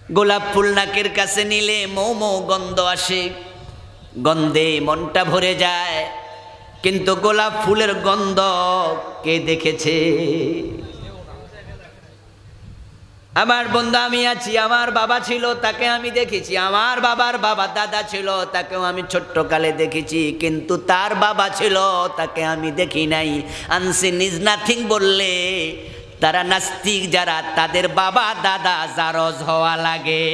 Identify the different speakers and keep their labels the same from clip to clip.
Speaker 1: গোলাপ ফুল নাকের কাছে নিলে মৌ মৌ গন্ধ আসে, গন্ধে মনটা ভরে যায়, কিন্তু গোলাপ ফুলের গন্ধ কে দেখেছে? আমার বন্ধু, আমি আছি, আমার বাবা ছিল, তাকে আমি দেখেছি, আমার বাবার বাবা দাদা ছিল, তাকেও আমি ছোট্ট কালে দেখেছি, কিন্তু তার বাবা ছিল, তাকে আমি দেখি নাই। আনসিন ইজ নাথিং বললে তারা নাস্তিক যারা, তাদের বাবা দাদা জারজ হওয়া লাগে।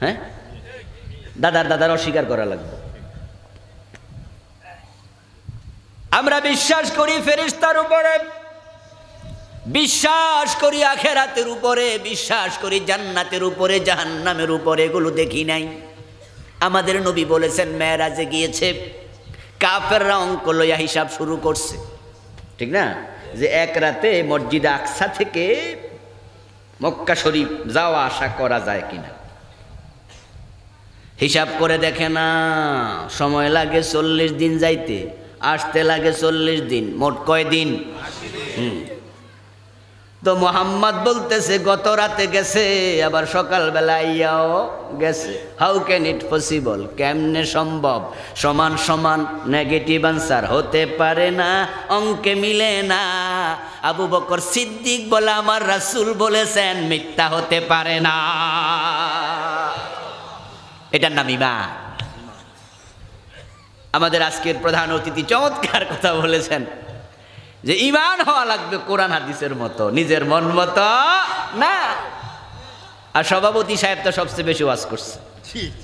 Speaker 1: হ্যাঁ, দাদার অস্বীকার করা লাগবে। আমরা বিশ্বাস করি ফেরেশতার উপরে, বিশ্বাস করি আখিরাতের উপরে, বিশ্বাস করি জান্নাতের উপরে, জাহান্নামের উপরে, এগুলো দেখি নাই। আমাদের নবী বলেছেন মেরাজে গিয়েছে, কাফেররা অঙ্ক লইয়া হিসাব শুরু করছে, ঠিক না? যে এক রাতে মসজিদে আকসা থেকে মক্কা শরীফ যাওয়া আসা করা যায় কিনা। হিসাব করে দেখে না, সময় লাগে 40 দিন যাইতে, আসতে লাগে 40 দিন, মোট কয় দিন? তো মোহাম্মদ বলতেছে গত রাতে গেছে, আবার সকালবেলা আইয়াও গেছে। How can it possible? কেমনে সম্ভব? সমান সমান নেগেটিভ আনসার হতে পারে না, অঙ্কে মিলে না। আবু বকর সিদ্দিক বলে আমার রাসূল বলেছেন মিথ্যা হতে পারে না। এটার নাম ঈমান। আমাদের আজকের প্রধান অতিথি চমৎকার কথা বলেছেন যে ঈমান হওয়া লাগবে কোরআন হাদিসের মতো, নিজের মন মতো না। আর সভাপতি সাহেব তো সবচেয়ে বেশি ওয়াজ করছে,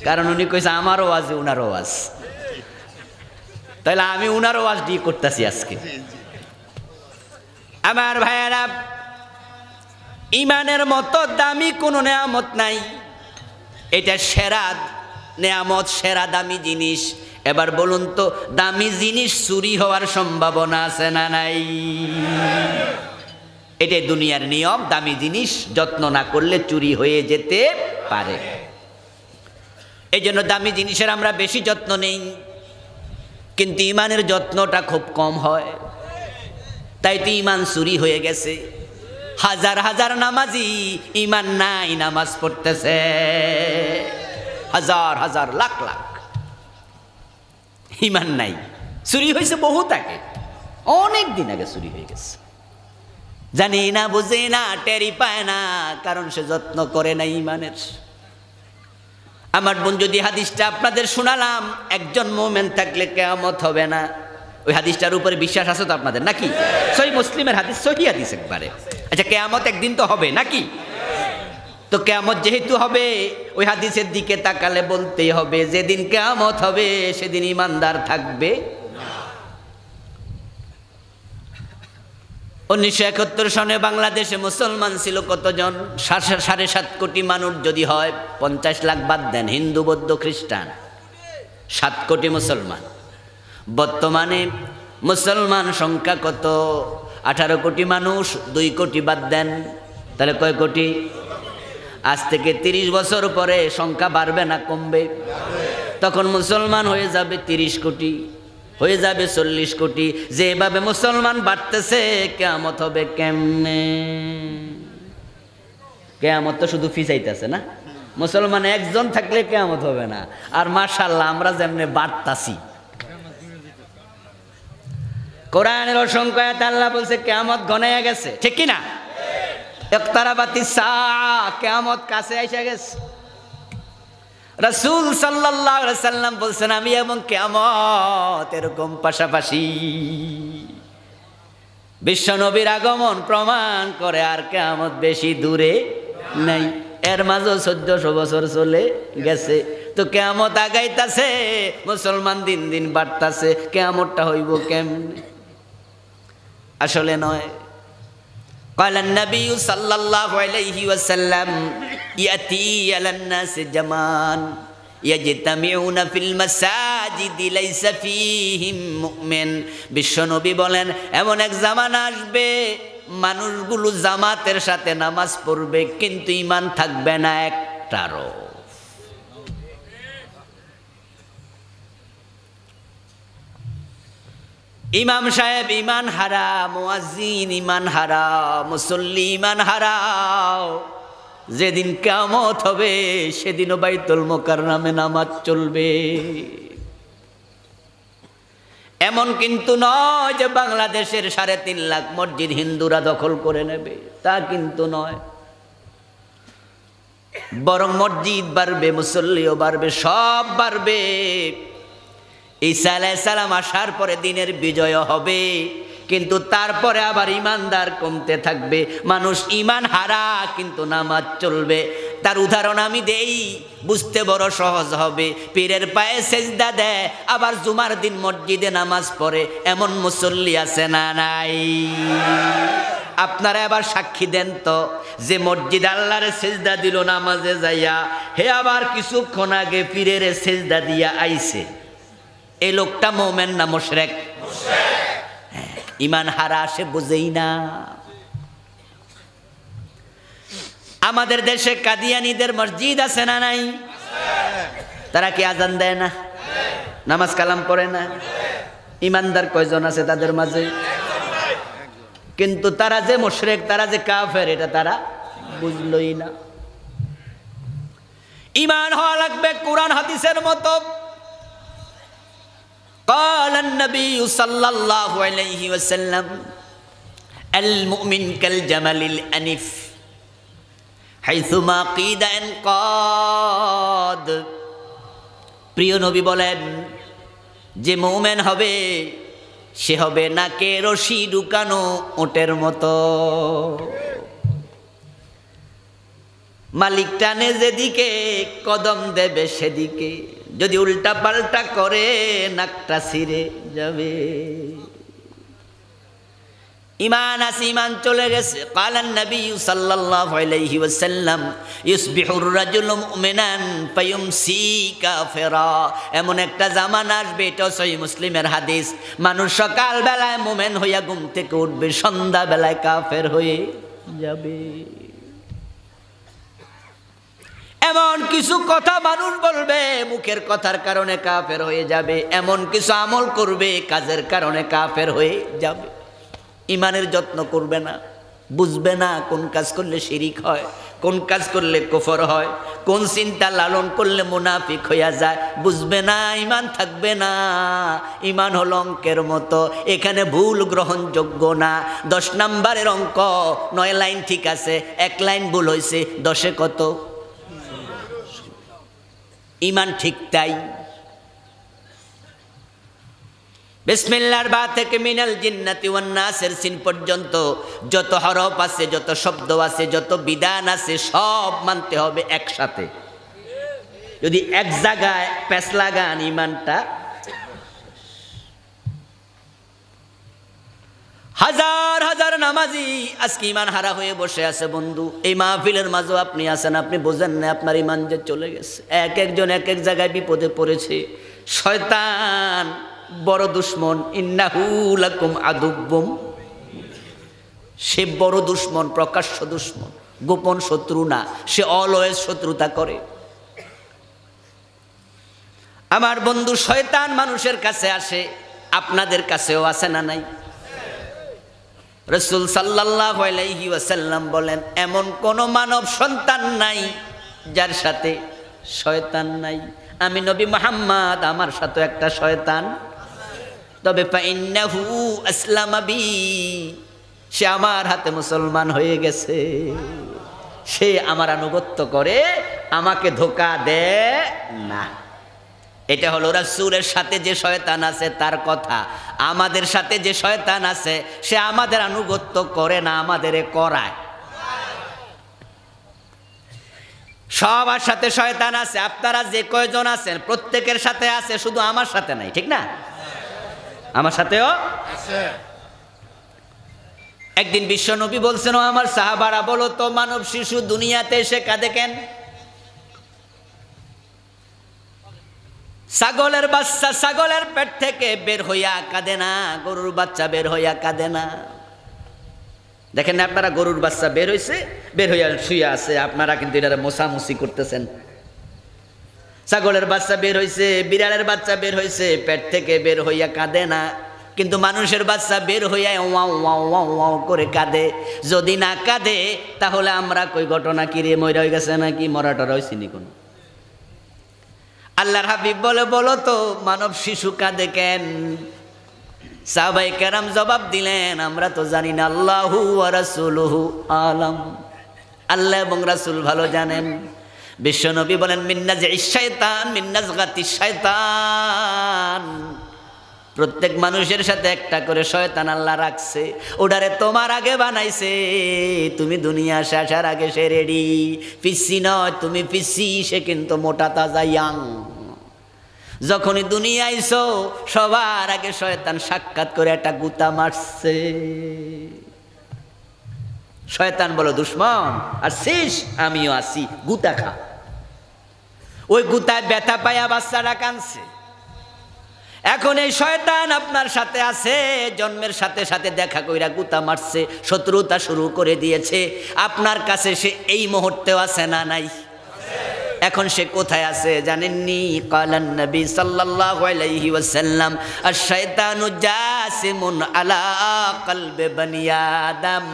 Speaker 1: কারণ উনি কইছে আমারও ওয়াজ উনারও ওয়াজ, তাহলে আমি উনারও ওয়াজ দিয়ে করতেছি আজকে। আমার ভাইয়েরা, ঈমানের মতো দামি কোনো নেয়ামত নাই, এটা সেরা নেয়ামত, সেরা দামি জিনিস। এবার বলুন তো, দামি জিনিস চুরি হওয়ার সম্ভাবনা আছে না নাই? এটাই দুনিয়ার নিয়ম, দামি জিনিস যত্ন না করলে চুরি হয়ে যেতে পারে। এই জন্য দামি জিনিসের আমরা বেশি যত্ন নেই, কিন্তু ঈমানের যত্নটা খুব কম হয়। তাই তো ঈমান চুরি হয়ে গেছে। হাজার হাজার নামাজি ঈমান নাই, নামাজ পড়তেছে হাজার হাজার লাখ লাখ, ঈমান নাই। চুরি হয়েছে বহুত আগে, অনেক দিন আগে চুরি হয়ে গেছে। জানি না, বুঝে না, টেরি পায় না, কারণ সে যত্ন করে না ঈমানের। আমার বোন, যদি হাদিসটা আপনাদের শোনালাম, একজন মুমিন থাকলে কিয়ামত হবে না, ওই হাদিসটার উপরে বিশ্বাস আছে তো আপনাদের নাকি? সহিহ মুসলিমের হাদিস, সহিহ হাদিস একবারে। আচ্ছা, কিয়ামত একদিন তো হবে নাকি? তো কিয়ামত যেহেতু হবে, ওই হাদিসের দিকে তাকালে বলতেই হবে যেদিন কিয়ামত হবে সেদিন ঈমানদার থাকবে না। 1971 সনে বাংলাদেশে মুসলমান ছিল কতজন? 7.5 কোটি মানুষ যদি হয়, 50 লাখ বাদ দেন, হিন্দু বৌদ্ধ খ্রিস্টান, 7 কোটি মুসলমান। বর্তমানে মুসলমান সংখ্যা কত? 18 কোটি মানুষ, 2 কোটি বাদ দেন, তাহলে কয় কোটি? আজ থেকে 30 বছর পরে সংখ্যা বাড়বে না কমবে? তখন মুসলমান হয়ে যাবে 30 কোটি, হয়ে যাবে 40 কোটি। যেভাবে মুসলমান বাড়তেছে, কিয়ামত হবে কেমনে? কিয়ামত তো শুধু ফিসাইতেছে না, মুসলমান একজন থাকলে কিয়ামত হবে না। আর মাশাআল্লাহ, আমরা যেমনে বাড়তাছি, কোরআনের অসংখ্য আয়াত আল্লাহ বলছে কিয়ামত ঘনাইয়া গেছে, ঠিক কি না? ইকতারাবাতিস সাআ, কিয়ামত কাছে এসে গেছে। রাসূল সাল্লাল্লাহু আলাইহি সাল্লাম বলছেন আমি এবং কিয়ামত এরকম পাশাপাশি। বিশ্ব নবীর আগমন প্রমাণ করে আর কিয়ামত বেশি দূরে নাই। এর মাঝে 1400 বছর চলে গেছে, তো কিয়ামত আগাইতাছে, মুসলমান দিন দিন বাড়তাছে, কিয়ামতটা হইব কেমনে? আসলে নয়। قال النبي صلى الله عليه وسلم يأتي على الناس زمان يجتمعون في المساجد ليس فيهم مؤمن। বিশ্বনবী বলেন এমন এক জামানা আসবে, মানুষগুলো জামাতের সাথে নামাজ পড়বে, কিন্তু ঈমান থাকবে না একটারও। ইমাম সাহেব ইমান হারা, মুয়াজ্জিন ইমান হারা, মুসল্লি ইমান হারাও। যেদিন কিয়ামত হবে সেদিনও বাইতুল মুকাররমে নামাজ চলবে। এমন কিন্তু নয় যে বাংলাদেশের 3.5 লাখ মসজিদ হিন্দুরা দখল করে নেবে, তা কিন্তু নয়। বরং মসজিদ বাড়বে, মুসল্লিও বাড়বে, সব বাড়বে। ঈসা আলাইহিস সালাম আসার পরে দিনের বিজয় হবে, কিন্তু তারপরে আবার ইমানদার কমতে থাকবে। মানুষ ইমান হারা কিন্তু নামাজ চলবে। তার উদাহরণ আমি দেই, বুঝতে বড় সহজ হবে। পীরের পায়ে সেজদা দেয়, আবার জুমার দিন মসজিদে নামাজ পড়ে, এমন মুসল্লি আছে না নাই? আপনারা আবার সাক্ষী দেন তো, যে মসজিদ আল্লাহরে সেজদা দিল নামাজে যাইয়া, হে আবার কিছুক্ষণ আগে পীরের সেজদা দিয়া আইছে, এই লোকটা মুমিন না মুশরিক? ইমান হারা, সে বুঝেই না। আমাদের দেশে কাদিয়ানীদের মসজিদ আছে না নাই? তারা কি আজান দেয় না? নামাজ কালাম পড়ে না? ইমানদার কয়জন আছে তাদের মাঝে? কিন্তু তারা যে মুশরিক, তারা যে কাফের, এটা তারা বুঝলই না। ইমান হওয়া লাগবে কোরআন হাদিসের মতো। قال النبي صلى الله عليه وسلم المؤمن كالجمل الأنف حيثما قيد انقاد। প্রিয় নবী বলেন, যে মুমিন হবে সে হবে নাকে রশি ঢুকানো ওটের মতো। মালিক টানে যেদিকে, কদম দেবে সেদিকে। যদি উল্টা পাল্টা করে নাকটা ছিঁড়ে যাবে। ইমান আছে, ইমান চলে গেছে। কালান নবী সাল্লাল্লাহু আলাইহি ওয়াসাল্লাম ইউসবিহুর রাজুলু মুমিনান ফায়ুমসি কাফিরা। এমন একটা জামানা আসবে, এটা সহিহ মুসলিমের হাদিস, মানুষ সকাল বেলায় মুমিন হইয়া ঘুম থেকে উঠবে, সন্ধ্যা বেলায় কাফের হয়ে যাবে। এমন কিছু কথা মানুষ বলবে, মুখের কথার কারণে কাফের হয়ে যাবে। এমন কিছু আমল করবে, কাজের কারণে কাফের হয়ে যাবে। ইমানের যত্ন করবে না, বুঝবে না কোন কাজ করলে শিরিক হয়, কোন কাজ করলে কুফর হয়, কোন চিন্তা লালন করলে মুনাফিক হইয়া যায়, বুঝবে না, ইমান থাকবে না। ইমান হলো অঙ্কের মতো, এখানে ভুল গ্রহণযোগ্য না। 10 নম্বরের অঙ্ক, 9 লাইন ঠিক আছে, 1 লাইন ভুল হয়েছে, 10-এ কত? ইমান ঠিক তাই। বিসমিল্লাহর বা থেকে মিনাল জিন্নাতি ওয়ান নাসের সিন পর্যন্ত যত হরফ আছে, যত শব্দ আছে, যত বিধান আছে, সব মানতে হবে একসাথে। যদি এক জায়গায় প্যাঁচ লাগান, ইমানটা হাজার হাজার নামাজি আজকে ইমান হারা হয়ে বসে আছে। বন্ধু, এই মাহফিলের মাঝেও আপনি আছেন, আপনি বোঝেন না আপনার ইমান যে চলে গেছে। এক একজন এক এক জায়গায় বিপদে পড়েছে। শয়তান বড় দুশ্মন, ইন্নাহু লাকুম আদুব্বুম। সে বড় দুশ্মন, প্রকাশ্য দুশ্মন, গোপন শত্রু না, সে অলওয়েজ শত্রুতা করে। আমার বন্ধু, শয়তান মানুষের কাছে আসে, আপনাদের কাছেও আসে না নাই? রাসূল সাল্লাল্লাহু আলাইহি ওয়াসাল্লাম বলেন, এমন কোন মানব সন্তান নাই যার সাথে শয়তান নাই। আমি নবী মুহাম্মদ, আমার সাথে একটা শয়তান, তবে ফাইন্নাহু আসলামা বি, সে আমার হাতে মুসলমান হয়ে গেছে, সে আমার আনুগত্য করে, আমাকে ধোঁকা দেয় না। এটা হলো রাসূলের সাথে যে শয়তান আছে তার কথা। আমাদের সাথে যে শয়তান আছে সে আমাদের আনুগত্য করে না, আমাদের করায়। সবার সাথে শয়তান আছে। আপনারা যে কয়জন আছেন প্রত্যেকের সাথে আছে, শুধু আমার সাথে নাই, ঠিক না? আমার সাথেও আছে। একদিন বিশ্বনবী বলছেন, ও আমার সাহাবারা, বলো তো মানব শিশু দুনিয়াতে এসে কাঁদে কেন? ছাগলের বাচ্চা ছাগলের পেট থেকে বের হইয়া কাঁদে না, গরুর বাচ্চা বের হইয়া কাঁদে না। দেখেন না আপনারা, গরুর বাচ্চা বের হইছে, বের হইয়া শুয়ে আছে, আপনারা কিন্তু এটা মোছামুছি করতেছেন। ছাগলের বাচ্চা বের হইছে, বিড়ালের বাচ্চা বের হইছে, পেট থেকে বের হইয়া কাঁদে না। কিন্তু মানুষের বাচ্চা বের হইয়া ওয়াও ওয়াও ওয়াও ওয়াও করে কাঁদে। যদি না কাঁদে তাহলে আমরা কই ঘটনা কি রে, মইরা হয়ে গেছে নাকি, মরাটরা হয়েছি নি কোনো? আল্লাহর হাবিব বলে, বলো তো মানব শিশু কাঁদে কেন? সাহাবায়ে কেরাম জবাব দিলেন, আমরা তো জানি না, আল্লাহু ওয়া রাসূলুহু আলাম, আল্লাহ এবং রাসূল ভালো জানেন। বিশ্বনবী বলেন, মিন্নাজিশ শাইতান মিন্নাজগাতিশ শাইতান, প্রত্যেক মানুষের সাথে একটা করে শয়তান আল্লাহ রাখছে, ওটারে তোমার আগে বানাইছে। তুমি দুনিয়া আসার আগে সে রেডি, পিসি নয়, তুমি পিসি, সে কিন্তু মোটা তাজা ইয়াং। যখনই দুনিয়া আইছো সবার আগে শয়তান সাক্ষাৎ করে একটা গুতা মারছে। শয়তান বলো দুশ্মন, আর শেষ আমিও আসি, গুতা খা। ওই গুতায় ব্যথা পাইয়া বাচ্চারা কাঁদছে। এখন এই শয়তান আপনার সাথে আছে, জন্মের সাথে সাথে দেখা কইরা গুতা মারছে, শত্রুতা শুরু করে দিয়েছে। আপনার কাছে সে এই মুহূর্তেও আছে না নাই? এখন সে কোথায় আছে জানেননি? কালান নবী সাল্লাল্লাহু আলাইহি ওয়াসাল্লাম, আশ-শায়তানু জাসিমুন আলা কলবে বনি আদম।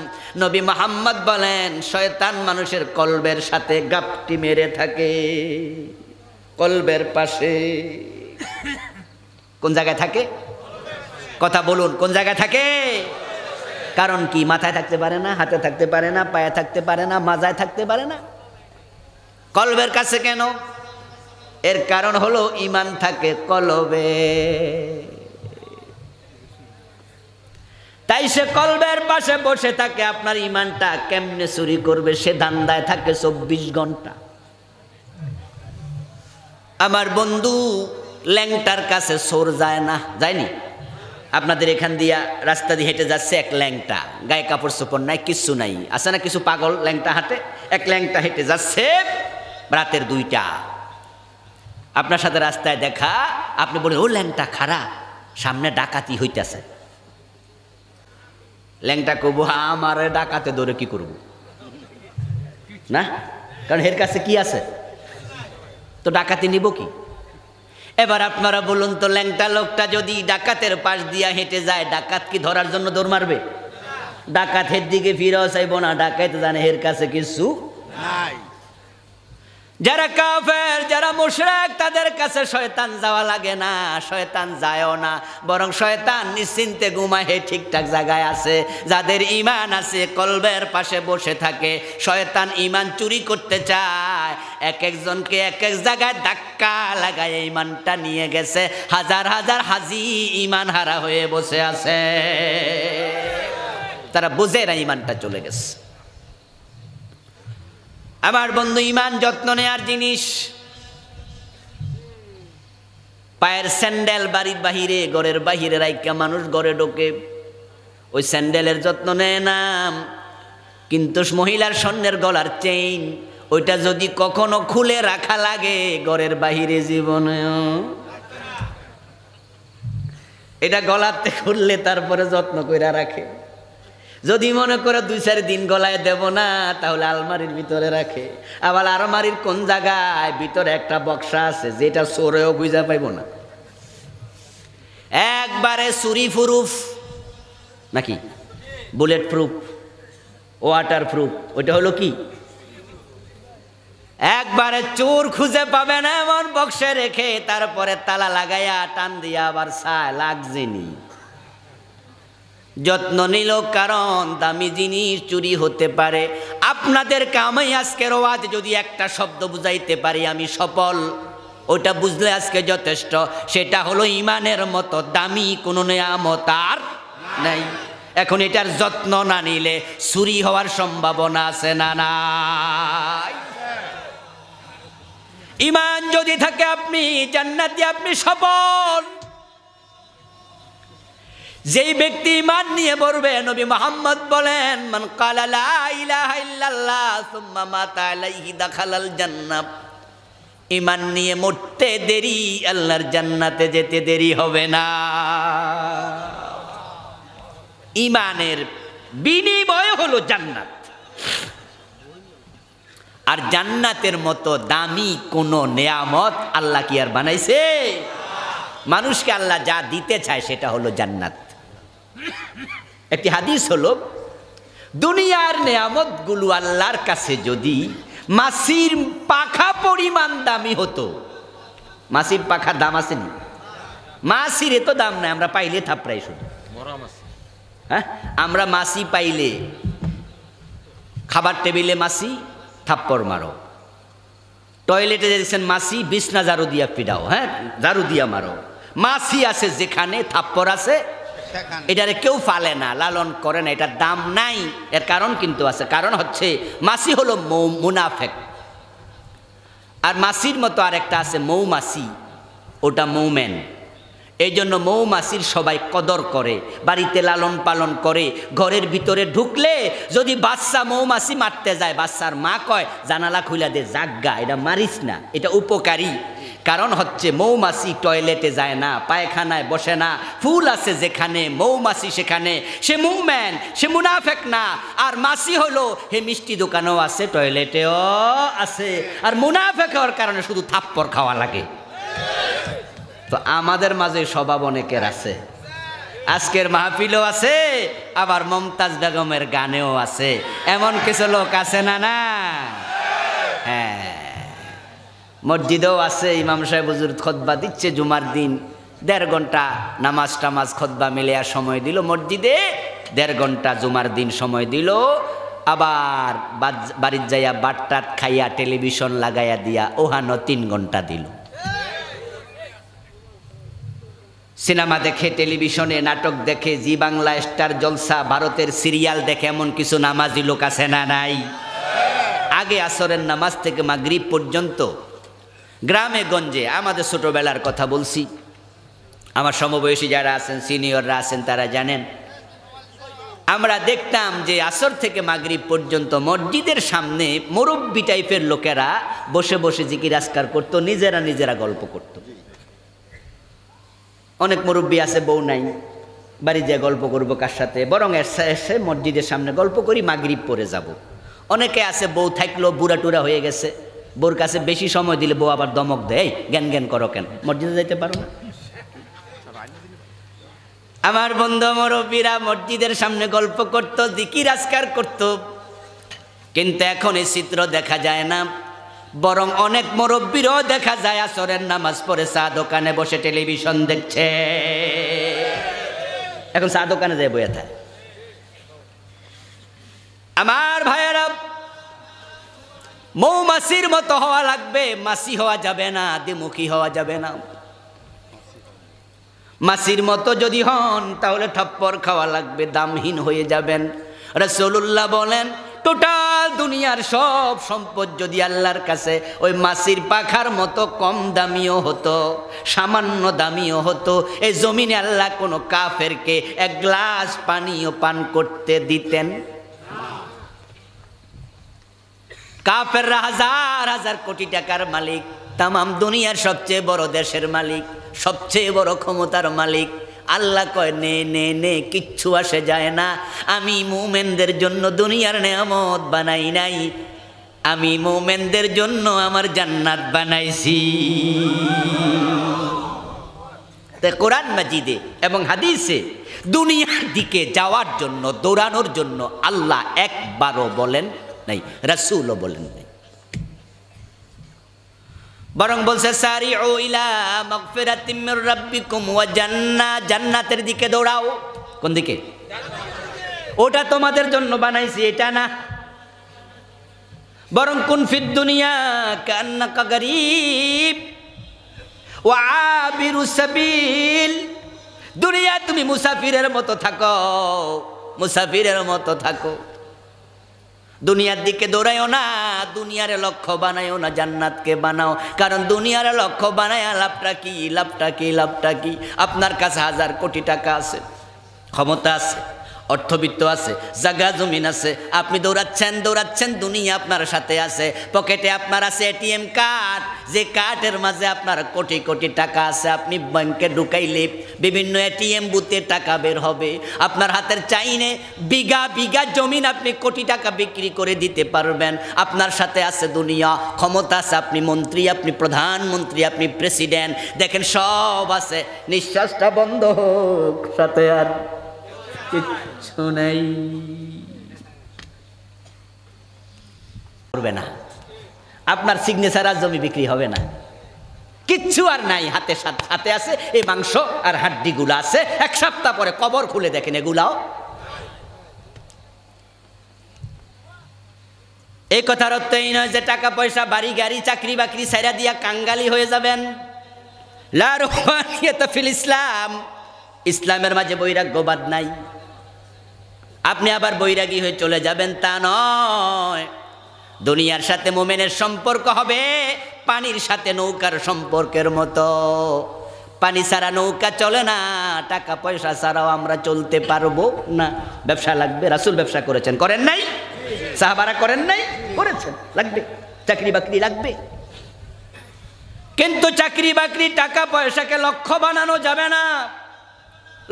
Speaker 1: নবী মুহাম্মদ বলেন, শয়তান মানুষের কলবের সাথে গাপটি মেরে থাকে, কলবের পাশে। কোন জায়গায় থাকে? কথা বলুন, কোন জায়গায় থাকে? কারণ কি? মাথায় থাকতে পারে না, হাতে থাকতে পারে না, পায়ে থাকতে পারে না, মাজায় থাকতে পারে না, কলবের কাছে কেন? এর কারণ হলো ঈমান থাকে কলবে। তাই সে কলবের পাশে বসে থাকে। আপনার ঈমানটা কেমনে চুরি করবে সে ধান্দায় থাকে 24 ঘন্টা। আমার বন্ধু ল্যাংটার কাছে চোর যায় না, যায়নি? আপনাদের এখান দিয়া রাস্তা দিয়ে হেঁটে যাচ্ছে এক ল্যাংটা, গায়ে কাপড় চোপড় নাই, কিচ্ছু নাই, আছে না কিছু পাগল ল্যাংটা হাঁটে? এক ল্যাংটা হেঁটে যাচ্ছে রাতের 2টা, আপনার সাথে রাস্তায় দেখা, আপনি বলেন ও ল্যাংটা খারা, সামনে ডাকাতি হইতেছে। ল্যাংটা কবু, আমার ডাকাতে ধরে কি করব না, কারণ এর কাছে কি আছে, তো ডাকাতি নিব কি? এবার আপনারা বলুন তো, ল্যাংটা লোকটা যদি ডাকাতের পাশ দিয়া হেঁটে যায়, ডাকাত কি ধরার জন্য দৌড় মারবে? ডাকাত হের দিকে ফিরেও চাইব না, ডাকাত জানে এর কাছে কিছু নাই। যারা কাফের, যারা মুশরিক, তাদের কাছে শয়তান যাওয়া লাগে না, শয়তান যায়ও না, বরং শয়তান নিশ্চিন্তে ঘুমায় ঠিকঠাক জায়গায় আছে। যাদের ঈমান আছে কলবের পাশে বসে থাকে। শয়তান ঈমান চুরি করতে চায়, এক একজনকে এক এক জায়গায় ধাক্কা লাগায় ঈমানটা নিয়ে গেছে। হাজার হাজার হাজি ঈমান হারা হয়ে বসে আছে, তারা বুঝে না ঈমানটা চলে গেছে। আমার বন্ধু, ঈমান যত্ন নেয়ার জিনিস। পায়ের স্যান্ডেল বাড়ির বাহিরে, ঘরের বাহিরে রাইখা মানুষ ঘরে ঢোকে, ওই স্যান্ডেলের যত্ন নেয় না। কিন্তু মহিলার স্বর্ণের গলার চেইন, ওইটা যদি কখনো খুলে রাখা লাগে ঘরের বাহিরে জীবনেও, এটা গলাতে খুললে তারপরে যত্ন কইরা রাখে। যদি মনে করে 2-4 দিন গলায় দেব না, তাহলে আলমারির ভিতরে রাখে। আবার আলমারির কোন জায়গায় ভিতরে একটা বক্সা আছে, যেটা চোরেও বুঝা পাইব না, একবারে চুরি প্রুফ, নাকি বুলেট প্রুফ, ওয়াটার প্রুফ। ওইটা হলো কি, একবারে চোর খুঁজে পাবে না এমন বক্সে রেখে তারপরে তালা লাগাইয়া টান দিয়া আবার ছায় লাগছেনি। যত্ন নিল, কারণ দামি জিনিস চুরি হতে পারে। আপনাদেরকে আমি আজকের ওয়াজ যদি একটা শব্দ বুঝাইতে পারি, আমি সফল। ওটা বুঝলে আজকে যথেষ্ট। সেটা হলো ঈমানের মতো দামি কোনো নেয়ামত আর নাই। এখন এটার যত্ন না নিলে চুরি হওয়ার সম্ভাবনা আছে না নাই? ঈমান যদি থাকে আপনি জান্নাতি, আপনি সফল। যেই ব্যক্তি ঈমান নিয়ে মরবে, নবী মুহাম্মদ বলেন, মান ক্বালা লা ইলাহা ইল্লাল্লাহ সুম্মা মাতা আলাইহি দাখালাল জান্নাহ। ঈমান নিয়ে মরতে দেরি, আল্লাহর জান্নাতে যেতে দেরি হবে না। ঈমানের বিনিময় হলো জান্নাত। আর জান্নাতের মতো দামি কোনো নেয়ামত আল্লাহ কি আর বানাইছে? মানুষকে আল্লাহ যা দিতে চায় সেটা হলো জান্নাত। একটি হাদিস হলো, দুনিয়ার নেয়ামতগুলো আল্লাহর কাছে যদি মাছির পাখা পরিমাণ দামি হতো, মাছির পাখার দাম আছে নি? মাছির এত দাম নাই, আমরা পাইলে থাপড়াই শুধু। হ্যাঁ, আমরা মাছি পাইলে খাবার টেবিলে মাছি থাপ্পড় মারো, টয়লেটে দেখছেন মাছি বিছনা ঝাড়ু দিয়া পিডাও, হ্যাঁ ঝাড়ু দিয়া মারো। মাছি আছে যেখানে, থাপ্পড় আছে এটারে কেউ ফালে না, লালন করে না, এটার দাম নাই। এর কারণ কিন্তু আছে, কারণ হচ্ছে মাছি হলো মুনাফেক। আর মাছির মতো আরেকটা আছে মৌমাছি, ওটা মৌমেন। এই জন্য মৌমাছির সবাই কদর করে, বাড়িতে লালন পালন করে। ঘরের ভিতরে ঢুকলে যদি বাচ্চা মৌমাছি মারতে যায়, বাচ্চার মা কয় জানালা খুলে দে, জাগা, এটা মারিস না, এটা উপকারী। কারণ হচ্ছে মৌমাছি টয়লেটে যায় না, পায়খানায় বসে না, ফুল আছে যেখানে মৌমাছি সেখানে, সে মৌম্যান, সে মুনাফেক না। আর মাছি হলো হে মিষ্টি দোকানেও আছে, টয়লেটেও আছে, আর মুনাফেক হওয়ার কারণে শুধু থাপ্পড় খাওয়া লাগে। তো আমাদের মাঝে স্বভাব অনেকের আছে, আজকের মাহফিলও আছে, আবার মমতাজ বেগমের গানেও আছে, এমন কিছু লোক আছে না? না, হ্যাঁ, মসজিদেও আছে। ইমাম সাহেব হুজুর খুতবা দিচ্ছে জুমার দিন, 1.5 ঘন্টা নামাজ টামাজ খুতবা মিলিয়ে সময় দিল মসজিদে, 1.5 ঘন্টা জুমার দিন সময় দিল। আবার বাড়ির যাইয়া বাট্টাট খাইয়া টেলিভিশন লাগাইয়া দিয়া ওহানো 3 ঘন্টা দিল। সিনেমা দেখে, টেলিভিশনে নাটক দেখে, জি বাংলা, স্টার জলসা, ভারতের সিরিয়াল দেখে এমন কিছু নামাজি লোক আছে না? নাই। আগে আসরের নামাজ থেকে মাগরিব পর্যন্ত গ্রামে গঞ্জে, আমাদের ছোটবেলার কথা বলছি, আমার সমবয়সী যারা আছেন, সিনিয়ররা আছেন, তারা জানেন, আমরা দেখতাম যে আসর থেকে মাগরিব পর্যন্ত মসজিদের সামনে মুরব্বি টাইপের লোকেরা বসে বসে জিকির আজকার করতো, নিজেরা নিজেরা গল্প করত। অনেক মুরব্বী আছে বউ নাই, বাড়ি যেয়ে গল্প করবো কার সাথে, বরং এসে মসজিদের সামনে গল্প করি, মাগরিব পরে যাব। অনেকে আছে বউ থাকলো বুড়া টুরা হয়ে গেছে, বউর কাছে বেশি সময় দিলে বউ আবার দমক দেয়, জ্ঞান জ্ঞান করো কেন, মসজিদে যাইতে পারো না? আমার বন্ধু মুরব্বীরা মসজিদের সামনে গল্প করত, জিকির আজকার করত, কিন্তু এখন এই চিত্র দেখা যায় না। বরং অনেক মুরব্বীরও দেখা যায় আসরের নামাজ পড়ে চা দোকানে বসে টেলিভিশন দেখছে। এখন চা দোকানে যায় বইয়া থাকে। আমার ভাইয়েরা, মৌমাছির মতো হওয়া লাগবে, মাছি হওয়া যাবে না, দ্বিমুখী হওয়া যাবে না। মাছির মতো যদি হন তাহলে থাপ্পড় খাওয়া লাগবে, দামহীন হয়ে যাবেন। রাসূলুল্লাহ বলেন, টোটাল দুনিয়ার সব সম্পদ যদি আল্লাহর কাছে ওই মাছির পাখার মতো কম দামিও হতো, সামান্য দামিও হতো, এই জমিনে আল্লাহ কোনো কাফেরকে 1 গ্লাস পানিও পান করতে দিতেন? কাফেররা হাজার হাজার কোটি টাকার মালিক, তামাম দুনিয়ার সবচেয়ে বড় দেশের মালিক, সবচেয়ে বড় ক্ষমতার মালিক। আল্লাহ কয় নে নে নে, কিচ্ছু আসে যায় না। আমি মুমিনদের জন্য দুনিয়ার নেয়ামত বানাই নাই, আমি মুমিনদের জন্য আমার জান্নাত বানাইছি। তাই কোরআন মাজিদে এবং হাদিসে দুনিয়ার দিকে যাওয়ার জন্য, দৌড়ানোর জন্য আল্লাহ একবারও বলেন নাই, রাসূলও বলেন নাই। বরং বলছে সারিউ ইলা মাগফিরাতিম মির রাব্বিকুম ওয়া জান্নাহ, জান্নাতের দিকে দৌড়াও। কোন দিকে? ওটা তোমাদের জন্য বানাইছি, এটা না। বরং কুন ফিদ দুনিয়া কান্নাকা গরীব ওয়া আবিরুস সাবিল, দুনিয়া তুমি মুসাফিরের মতো থাকো, মুসাফিরের মতো থাকো। দুনিয়ার দিকে দৌড়াইও না, দুনিয়ার লক্ষ্য বানাইও না, জান্নাতকে বানাও। কারণ দুনিয়ার লক্ষ্য বানায় লাভটা কি? লাভটা কি? লাভটা কি? আপনার কাছে 1000 কোটি টাকা আছে, ক্ষমতা আছে, অর্থবিত্ত আছে, জায়গা জমিন আছে, আপনি দৌড়াচ্ছেন দৌড়াচ্ছেন, দুনিয়া আপনার সাথে আছে, পকেটে আপনার আছে এটিএম কার্ড, যে কার্ডের মাঝে আপনার কোটি কোটি টাকা আছে। আপনি ব্যাংকে ঢুকাইলে বিভিন্ন এটিএম বুথে টাকা বের হবে। আপনার হাতের চাইনে বিঘা বিঘা জমিন আপনি কোটি টাকা বিক্রি করে দিতে পারবেন। আপনার সাথে আছে দুনিয়া, ক্ষমতা আছে, আপনি মন্ত্রী, আপনি প্রধানমন্ত্রী, আপনি প্রেসিডেন্ট, দেখেন সব আছে। নিঃশ্বাসটা বন্ধ হোক, সাথে আর কিচ্ছু নেই, করবে না। আপনার সিগনেচার আর জমি বিক্রি হবে না, কিচ্ছু আর নাই। হাতে আছে এই মাংস আর হাড্ডি গুলা আছে। এক সপ্তাহ পরে কবর খুলে দেখেন এগুলাও। এই কথার অর্থ এই নয় যে টাকা পয়সা বাড়ি গাড়ি চাকরি বাকরি ছাইরা দিয়া কাঙ্গালি হয়ে যাবেন। লা রুহানিয়াত ফিল ইসলাম, ইসলামের মাঝে বৈরাগ্যবাদ নাই। আপনি আবার বৈরাগী হয়ে চলে যাবেন তা নয়। দুনিয়ার সাথে মুমিনের সম্পর্ক হবে পানির সাথে নৌকার সম্পর্কের মতো। পানি ছাড়া নৌকা চলে না, টাকা পয়সা ছাড়াও আমরা চলতে পারবো না। ব্যবসা লাগবে, রাসূল ব্যবসা করেছেন, করেন নাই? সাহাবারা করেন নাই? করেছেন। লাগবে, চাকরি বাকরি লাগবে। কিন্তু চাকরি বাকরি টাকা পয়সাকে লক্ষ্য বানানো যাবে না।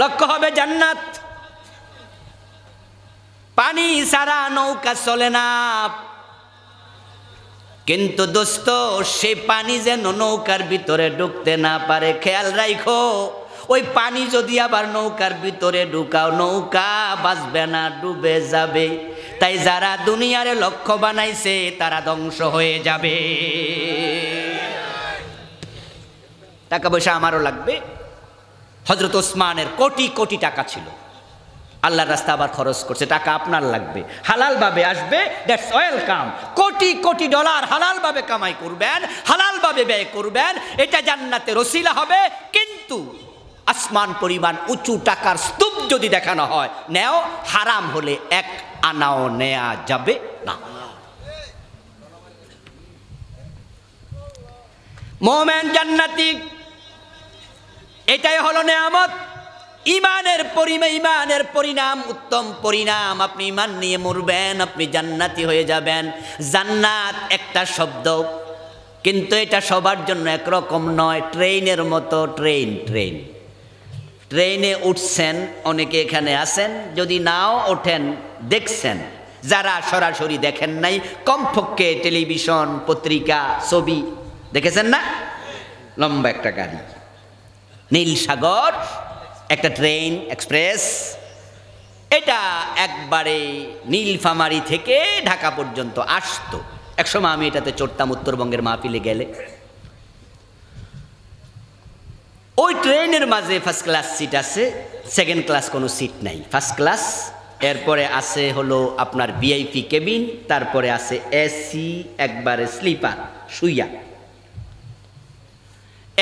Speaker 1: লক্ষ্য হবে জান্নাত। পানি ছাড়া নৌকা চলে না। কিন্তু দোস্ত, সে পানি যেন নৌকার ভিতরে ঢুকতে না পারে, খেয়াল রাখো। ওই পানি যদি আবার নৌকার ভিতরে ঢুকাও, নৌকা বাঁচবে না, ডুবে যাবে। তাই যারা দুনিয়ারে লক্ষ্য বানাইছে তারা ধ্বংস হয়ে যাবে। টাকা পয়সা আমারও লাগবে। হযরত ওসমানের কোটি কোটি টাকা ছিল, আল্লাহর রাস্তা আবার খরচ করছে। টাকা আপনার লাগবে, হালাল ভাবে আসবে, that's welcome. Crore crore dollar হালাল ভাবে কামাই করবেন, হালাল ভাবে ব্যয় করবেন, এটা জান্নাতের ওসিলা হবে। কিন্তু আসমান পরিমাণ উঁচু টাকার স্তূপ যদি দেখানো হয়, নেও, হারাম হলে এক আনাও নেয়া যাবে না। মুমিন জান্নাতি, এটাই হলো নেয়ামত। ইমানের পরিণাম, উত্তম পরিণাম। আপনি ইমান নিয়ে মরবেন, আপনি জান্নাতি হয়ে যাবেন। জান্নাত একটা শব্দ, কিন্তু এটা সবার জন্য একরকম নয়। ট্রেনের মতো, ট্রেনে উঠছেন, অনেকে এখানে আছেন, যদি নাও ওঠেন দেখছেন। যারা সরাসরি দেখেন নাই, কমপক্ষে টেলিভিশন, পত্রিকা, ছবি দেখেছেন না? লম্বা একটা গাড়ি, নীল সাগর, একটা ট্রেন এক্সপ্রেস। এটা একবারে নীলফামারী থেকে ঢাকা পর্যন্ত আসতো। একসময় আমি এটাতে চড়তাম উত্তরবঙ্গের মাহফিলে গেলে। ওই ট্রেনের মাঝে ফার্স্ট ক্লাস সিট আছে, সেকেন্ড ক্লাস কোনো সিট নাই, ফার্স্ট ক্লাস। এরপরে আছে হলো আপনার ভিআইপি কেবিন, তারপরে আছে এসি, একবারে স্লিপার, শুইয়া।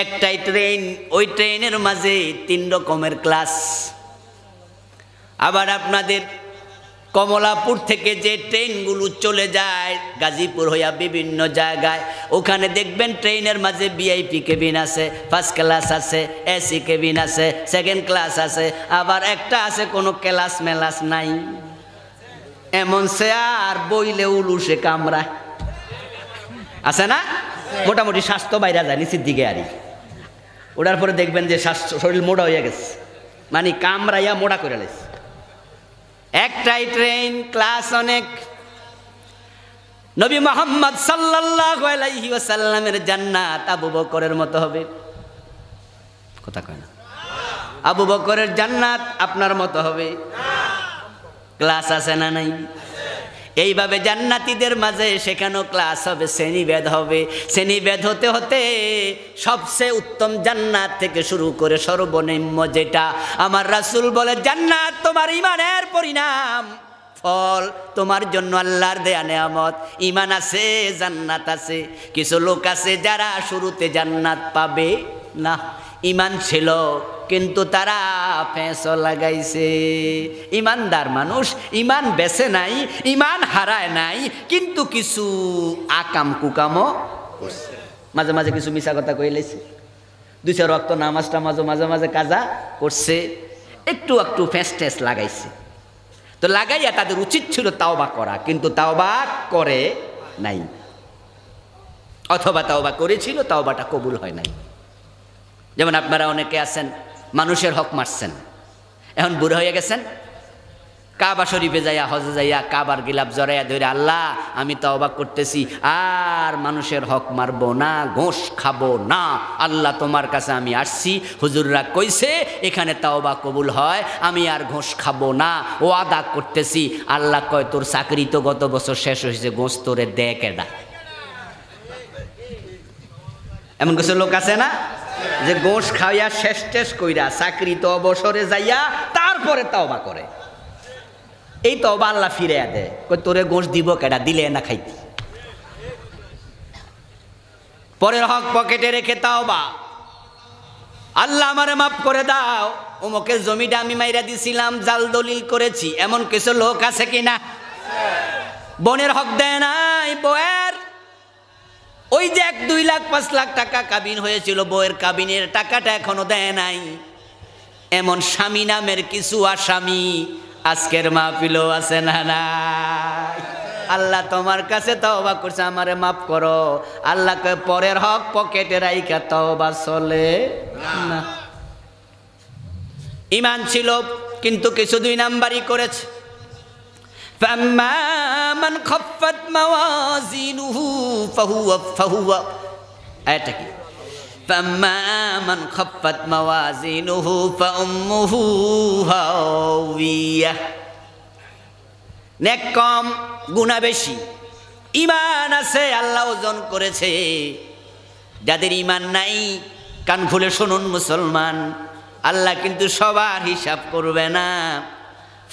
Speaker 1: একটাই ট্রেন, ওই ট্রেনের মাঝে 3 রকমের ক্লাস। আবার আপনাদের কমলাপুর থেকে যে ট্রেনগুলো চলে যায় গাজীপুর হইয়া বিভিন্ন জায়গায়, ওখানে দেখবেন ট্রেনের মাঝে ভিআইপি কেবিন আছে, ফার্স্ট ক্লাস আছে, এসি কেবিন আছে, সেকেন্ড ক্লাস আছে। আবার একটা আছে কোনো ক্লাস মেলাস নাই, এমন সে আর বইলে উলুসে কামড়ায়, আছে না? মোটামুটি স্বাস্থ্য বাইরা যায় নিচের দিকে। আরই ওটার পরে দেখবেন যে শরীর মোটা হয়ে গেছে, মানে কামড়াইয়া মোটা করে লেছে। একটাই ট্রেন, ক্লাস অনেক। নবী মুহাম্মদ সাল্লাল্লাহু আলাইহি ওয়াসাল্লামের জান্নাত আবু বকরের মতো হবে। কথা কয় না? আবু বকরের জান্নাত আপনার মতো হবে। ক্লাস আছে না নাই? এইভাবে জান্নাতীদের মাঝে সেখানেও ক্লাস হবে, শ্রেণীভেদ হবে। শ্রেণীভেদ হতে হতে সবচেয়ে উত্তম জান্নাত থেকে শুরু করে সর্বনিম্ন যেটা, আমার রাসূল বলে জান্নাত তোমার ইমানের পরিণাম, ফল, তোমার জন্য আল্লাহর দেয়া নেয়ামত। ইমান আছে, জান্নাত আছে। কিছু লোক আছে যারা শুরুতে জান্নাত পাবে না, ইমান ছিল কিন্তু তারা ফেঁসো লাগাইছে। ইমানদার মানুষ ইমান বেছে নাই, ইমান হারায় নাই, কিন্তু কিছু আকাম কুকামও করছে। মাঝে মাঝে কিছু মিছা কথা কইলেছে, 2-4 ওয়াক্ত নামাজটা মাঝে মাঝে কাজা করছে, একটু একটু ফেঁস টেস লাগাইছে। তো লাগাইয়া তাদের উচিত ছিল তাওবা করা, কিন্তু তাওবা করে নাই, অথবা তাওবা করেছিল, তাওবাটা কবুল হয় নাই। যেমন আপনারা অনেকে আছেন মানুষের হক মারছেন, এখন বুড়ো হয়ে গেছেন, কাবা শরীফে যাইয়া হজে যাইয়া কাবার গিলাপ জড়াইয়া ধরে আল্লাহ আমি তওবা করতেছি আর মানুষের হক মারবো না, ঘোষ খাবো না। আল্লাহ তোমার কাছে আমি আসছি, হুজুররা কইছে এখানে তওবা কবুল হয়, আমি আর ঘোষ খাবো না, ওয়াদা করতেছি। আল্লাহ কয় তোর চাকরি তো গত বছর শেষ হয়েছে, ঘোষ তোরে দে কেডা? এমন কিছু লোক আছে না যে ঘোষ খাইয়া শেষ টেস কইরা চাকরি তো অবসরে যাইয়া তারপরে তওবা করে। এই তওবা আল্লাহ ফিরাইয়া দেয়, কই তোরে ঘোষ দিব কেডা? দিলে না খাইতি। পরের হক পকেটে রেখে তওবা, আল্লাহ আমারে মাফ করে দাও, অমুকের জমিটা আমি মাইরা দিছিলাম, জাল দলিল করেছি। এমন কিছু লোক আছে কিনা? বোনের হক দেয় নাই, বউয়ের ওই যে 1-2 লাখ 5 লাখ টাকা কাবিন হয়েছিল, বউয়ের কাবিনের টাকাটা এখনো দেয় নাই। এমন স্বামী নামের কিছু আসামি আজকের মাহফিলও আছে না নাই? আল্লাহ তোমার কাছে তওবা করছে, আমারে মাফ করো। আল্লাহ কয় পরের হক পকেটে রাইখা তওবা চলে না। ঈমান ছিল কিন্তু কিছু 2 নাম্বারই করেছে। ফাম্মা মান খাফফাত মাওয়াজিনুহু ফাহুয়া এটা কি? ফাম্মা মান খাফফাত মাওয়াজিনুহু ফাউম্মুহু হাওিয়া। নেক কম, গুনাহ বেশি, ঈমান আছে, আল্লাহ ওজন করেছে। যাদের ঈমান নাই কান খুলে শুনুন মুসলমান, আল্লাহ কিন্তু সবার হিসাব করবে না।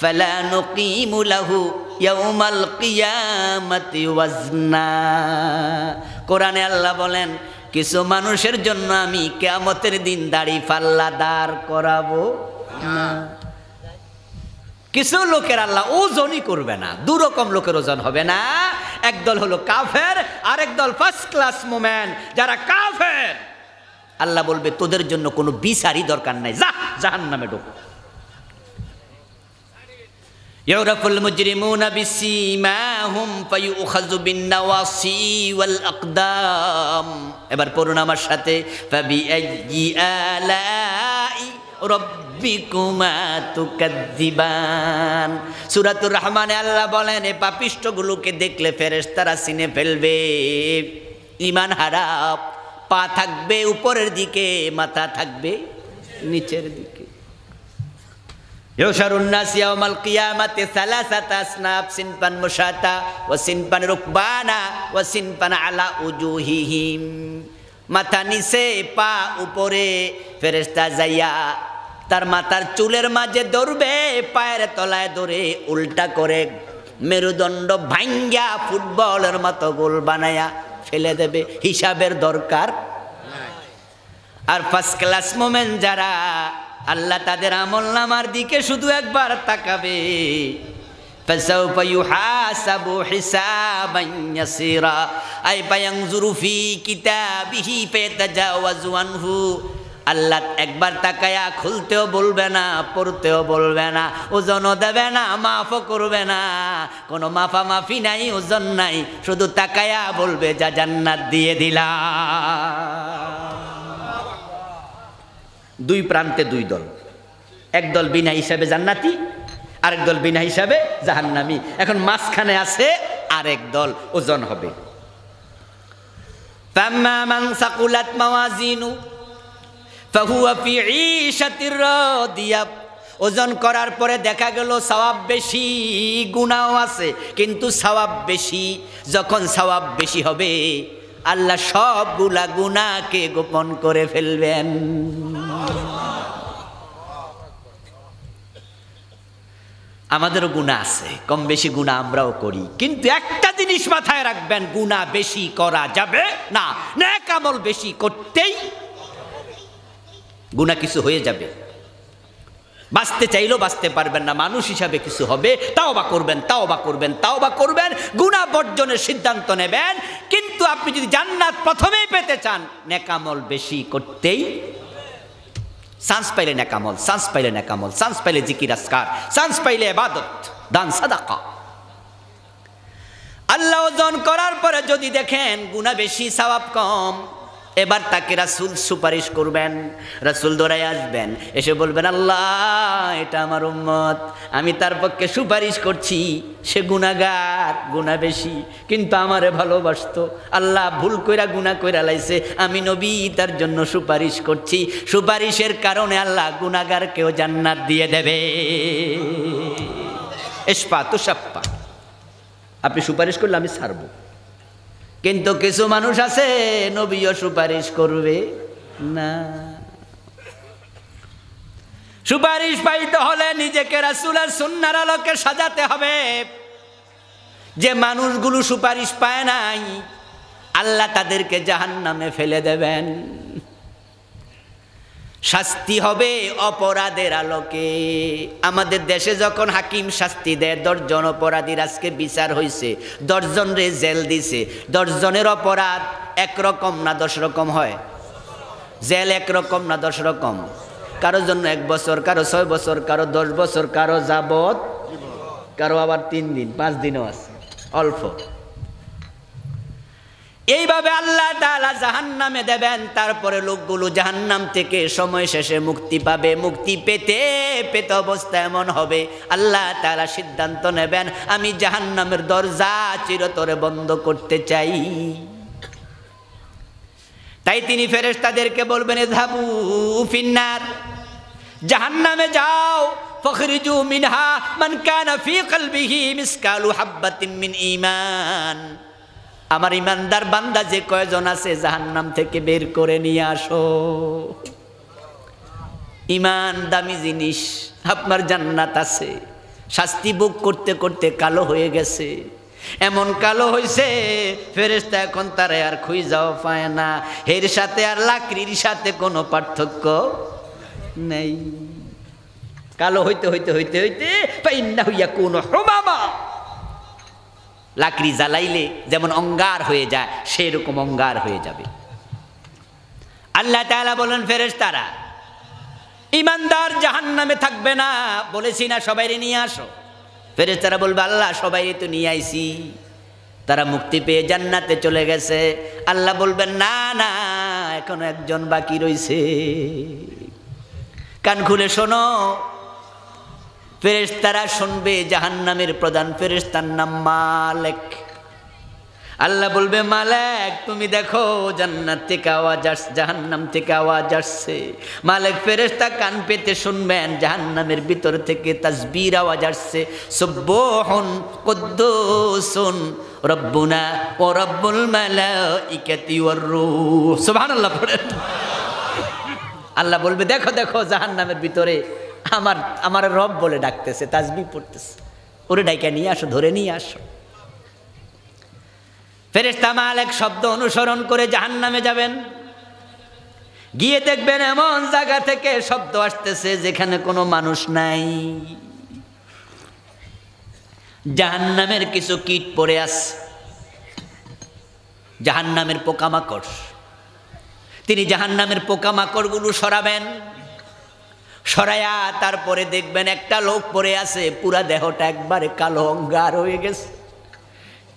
Speaker 1: ফালা নুকিমু লাহু ইয়াউমাল কিয়ামাতি ওয়াজনা। কোরআনে আল্লাহ বলেন কিছু মানুষের জন্য আমি কিয়ামতের দিন দাড়ি পাল্লা দাঁড় করাবো না। কিছু লোকের আল্লাহ ওজনই করবে না। 2 রকম লোকের ওজন হবে না। একদল হলো কাফের, আরেক দল ফার্স্ট ক্লাস মোমেন। যারা কাফের আল্লাহ বলবে তোদের জন্য কোনো বিচারই দরকার নাই, যা জাহান্নামে ঢোক। ইউরাফুল মুজরিমুনা বিসীমাহুম ফায়ুখাযু বিন-নাওয়াসি ওয়াল আকদাম। এবার পড়ুন আমার সাথে, ফাবিআইয়ি আলাই রাব্বিকুমা তুকাযযিবান। সূরাতুর রহমানে আল্লাহ বলেন এই পাপিষ্ঠগুলোকে দেখলে ফেরেশতারা চিনে ফেলবে। ঈমান হারা, পা থাকবে উপরের দিকে, মাথা থাকবে নিচের দিকে। ইউশারুন নাস ইয়াউমাল কিয়ামাতি সালাসাতা আসনাফ, সিনফান মুশাতা ওয়া সিনফান রুকবানা ওয়া সিনফান আলা উজুহিহিম। মাথা নিচে পা উপরে, ফেরেশতা যাইয়া তার মাথার চুলের মাঝে ধরবে, পায়ের তলায় ধরে উল্টা করে মেরুদণ্ড ভাঙ্গা ফুটবলের মতো গোল বানায়া ফেলে দেবে। হিসাবের দরকার। আর ফার্স্ট ক্লাস মোমেন্ট যারা, আল্লাহ তাদের আমলনামার দিকে শুধু একবার তাকাবে। ফাসাউফা ইউহাসাবু হিসাবান ইয়াসীরা আই ফায়ানজুরু ফি কিতাবিহি ফায়াতাজাওয়াজু আনহু। আল্লাহ একবার তাকায়া খুলতেও বলবে না, পড়তেও বলবে না, ওজনও দেবে না, মাফও করবে না। কোনো মাফামাফি নাই, ওজন নাই, শুধু তাকায়া বলবে যা জান্নাত দিয়ে দিলাম। 2 প্রান্তে 2 দল। একদল বিনা হিসাবে জান্নাতি, আরেক দল বিনা হিসাবে জাহান্নামী। এখন মাঝখানে আছে আরেক দল, ওজন হবে। ফাম্মা মান সাকুলাত মাওয়াজিনু ফাহুয়া ফি ঈশাতির রাদিয়া। ওজন করার পরে দেখা গেল সওয়াব বেশি, গুনাহও আছে, কিন্তু সওয়াব বেশি। যখন সওয়াব বেশি হবে আল্লাহ সবগুলা গুনাহকে গোপন করে ফেলবেন। আমাদেরও গুনাহ আছে, কম বেশি গুনাহ আমরাও করি, কিন্তু একটা জিনিস মাথায় রাখবেন, গুনাহ বেশি করা যাবে না, নেক আমল বেশি করতেই। গুনাহ কিছু হয়ে যাবে, বাঁচতে চাইলেও বাঁচতে পারবেন না, মানুষ হিসাবে কিছু হবে। তাওবা করবেন, তাওবা করবেন, তাওবা করবেন, গুনাহ বর্জনের সিদ্ধান্ত নেবেন। কিন্তু আপনি যদি জান্নাত প্রথমেই পেতে চান, নেক আমল বেশি করতেই। চান্স পাইলে নেক আমল, চান্স পাইলে নেক আমল, চান্স পাইলে জিকির আজকার, চান্স পাইলে ইবাদত, দান সাদাকা। আল্লাহ ওজন করার পরে যদি দেখেন গুনাহ বেশি সওয়াব কম, এবার তাকে রাসূল সুপারিশ করবেন, রাসূল দৌড়ায় আসবেন, এসে বলবেন আল্লাহ এটা আমার উম্মত, আমি তার পক্ষে সুপারিশ করছি, সে গুনাহগার, গুনাহ বেশি, কিন্তু আমারে ভালোবাসতো, আল্লাহ ভুল কইরা গুনাহ কইরা লাইছে, আমি নবী তার জন্য সুপারিশ করছি, সুপারিশের কারণে আল্লাহ গুনাহগারকেও জান্নাত দিয়ে দেবে। ইশফা তুশাফা, আপনি সুপারিশ করলে আমি ছাড়বো। কিন্তু কিছু মানুষ আছে নবীও সুপারিশ করবে না। সুপারিশ পাইতে হলে নিজেকে রাসূলের সুন্নাহর আলোকে সাজাতে হবে। যে মানুষগুলো সুপারিশ পায় নাই আল্লাহ তাদেরকে জাহান্নামে ফেলে দেবেন, শাস্তি হবে অপরাধের আলোকে। আমাদের দেশে যখন হাকিম শাস্তি দেয়, 10 জন অপরাধীর আজকে বিচার হয়েছে, 10 জন রে জেল দিছে, 10 জনের অপরাধ একরকম না 10 রকম হয়? জেল একরকম না 10 রকম? কারো জন্য 1 বছর, কারো 6 বছর, কারো 10 বছর, কারো যাবত, কারো আবার 3 দিন 5 দিনও আছে, অল্প। এইভাবে আল্লাহ তাআলা জাহান্নামে দেবেন, তারপরে লোকগুলো জাহান্নাম থেকে সময় শেষে মুক্তি পাবে। মুক্তি পেতে পেতে অবস্থা এমন হবে আল্লাহ তাআলা সিদ্ধান্ত নেবেন আমি জাহান্নামের দরজা চিরতরে বন্ধ করতে চাই। তাই তিনি ফেরেশতাদেরকে বলবেন ইযহাবু ফিন্নার, জাহান্নামে যাও, ফখরিজু মিনহা মান কানা ফি কলবিহি মিসকালু হাববাতিন মিন ঈমান। আমার ইমানদার বান্দা যে কয়জন আছে জাহান্নাম থেকে বের করে নিয়ে আসো। ঈমান দামি জিনিস, আপনার জান্নাত আছে। শাস্তি ভোগ করতে করতে কালো হয়ে গেছে, এমন কালো হয়েছে ফেরেশতা এখন তারে আর খুঁজাও পায় না। এর সাথে আর লাকড়ির সাথে কোনো পার্থক্য নেই। কালো হইতে হইতে হইতে হইতে ফাইন্নাহু ইয়াকুনু হুমামা, লাকড়ি জ্বালাইলে যেমন অঙ্গার হয়ে যায় সেরকম অঙ্গার হয়ে যাবে। আল্লাহ তাআলা বলেন ফেরেশতারা ঈমানদার জাহান্নামে থাকবে না, বলেছি না সবাইরে নিয়ে আসো। ফেরেশতারা বলবে আল্লাহ সবাই তো নিয়ে আইছি, তারা মুক্তি পেয়ে জান্নাতে চলে গেছে। আল্লাহ বলবেন না না, এখনো একজন বাকি রইছে। কান খুলে শোনো, ফেরেশতারা শুনবে জাহান্নামের প্রধান ফেরেশতার নাম মালিক। আল্লাহ বলবে মালিক তুমি দেখো জান্নাত থেকে আওয়াজ আসছে, জাহান্নাম থেকে আওয়াজ আসছে। মালিক ফেরেশতা কান পেতে শুনবেন জাহান্নামের ভিতর থেকে তাসবির আওয়াজ আসছে, সুবহান কুদ্দুসুন রব্বুনা ওয়া রব্বুল মালাইকাতি ওয়ার রূহ। সুবহানাল্লাহ পড়েন। আল্লাহ বলবে দেখো দেখো জাহান্নামের ভিতরে আমার রব বলে ডাকতেছে, তাসবিহ পড়তেছে, ওরে ডাইকা নিয়ে আসো, ধরে নিয়ে আসো। ফেরেশতা মালিক শব্দ অনুসরণ করে জাহান্নামে যাবেন, গিয়ে দেখবেন এমন জায়গা থেকে শব্দ আসতেছে যেখানে কোনো মানুষ নাই। জাহান্নামের কিছু কীট পড়ে আছে, জাহান্নামের পোকামাকড়। তিনি জাহান্নামের পোকামাকড়গুলো সরাবেন, সরায়া তারপরে দেখবেন একটা লোক পড়ে আছে, পুরা দেহটা একবারে কালো অঙ্গার হয়ে গেছে,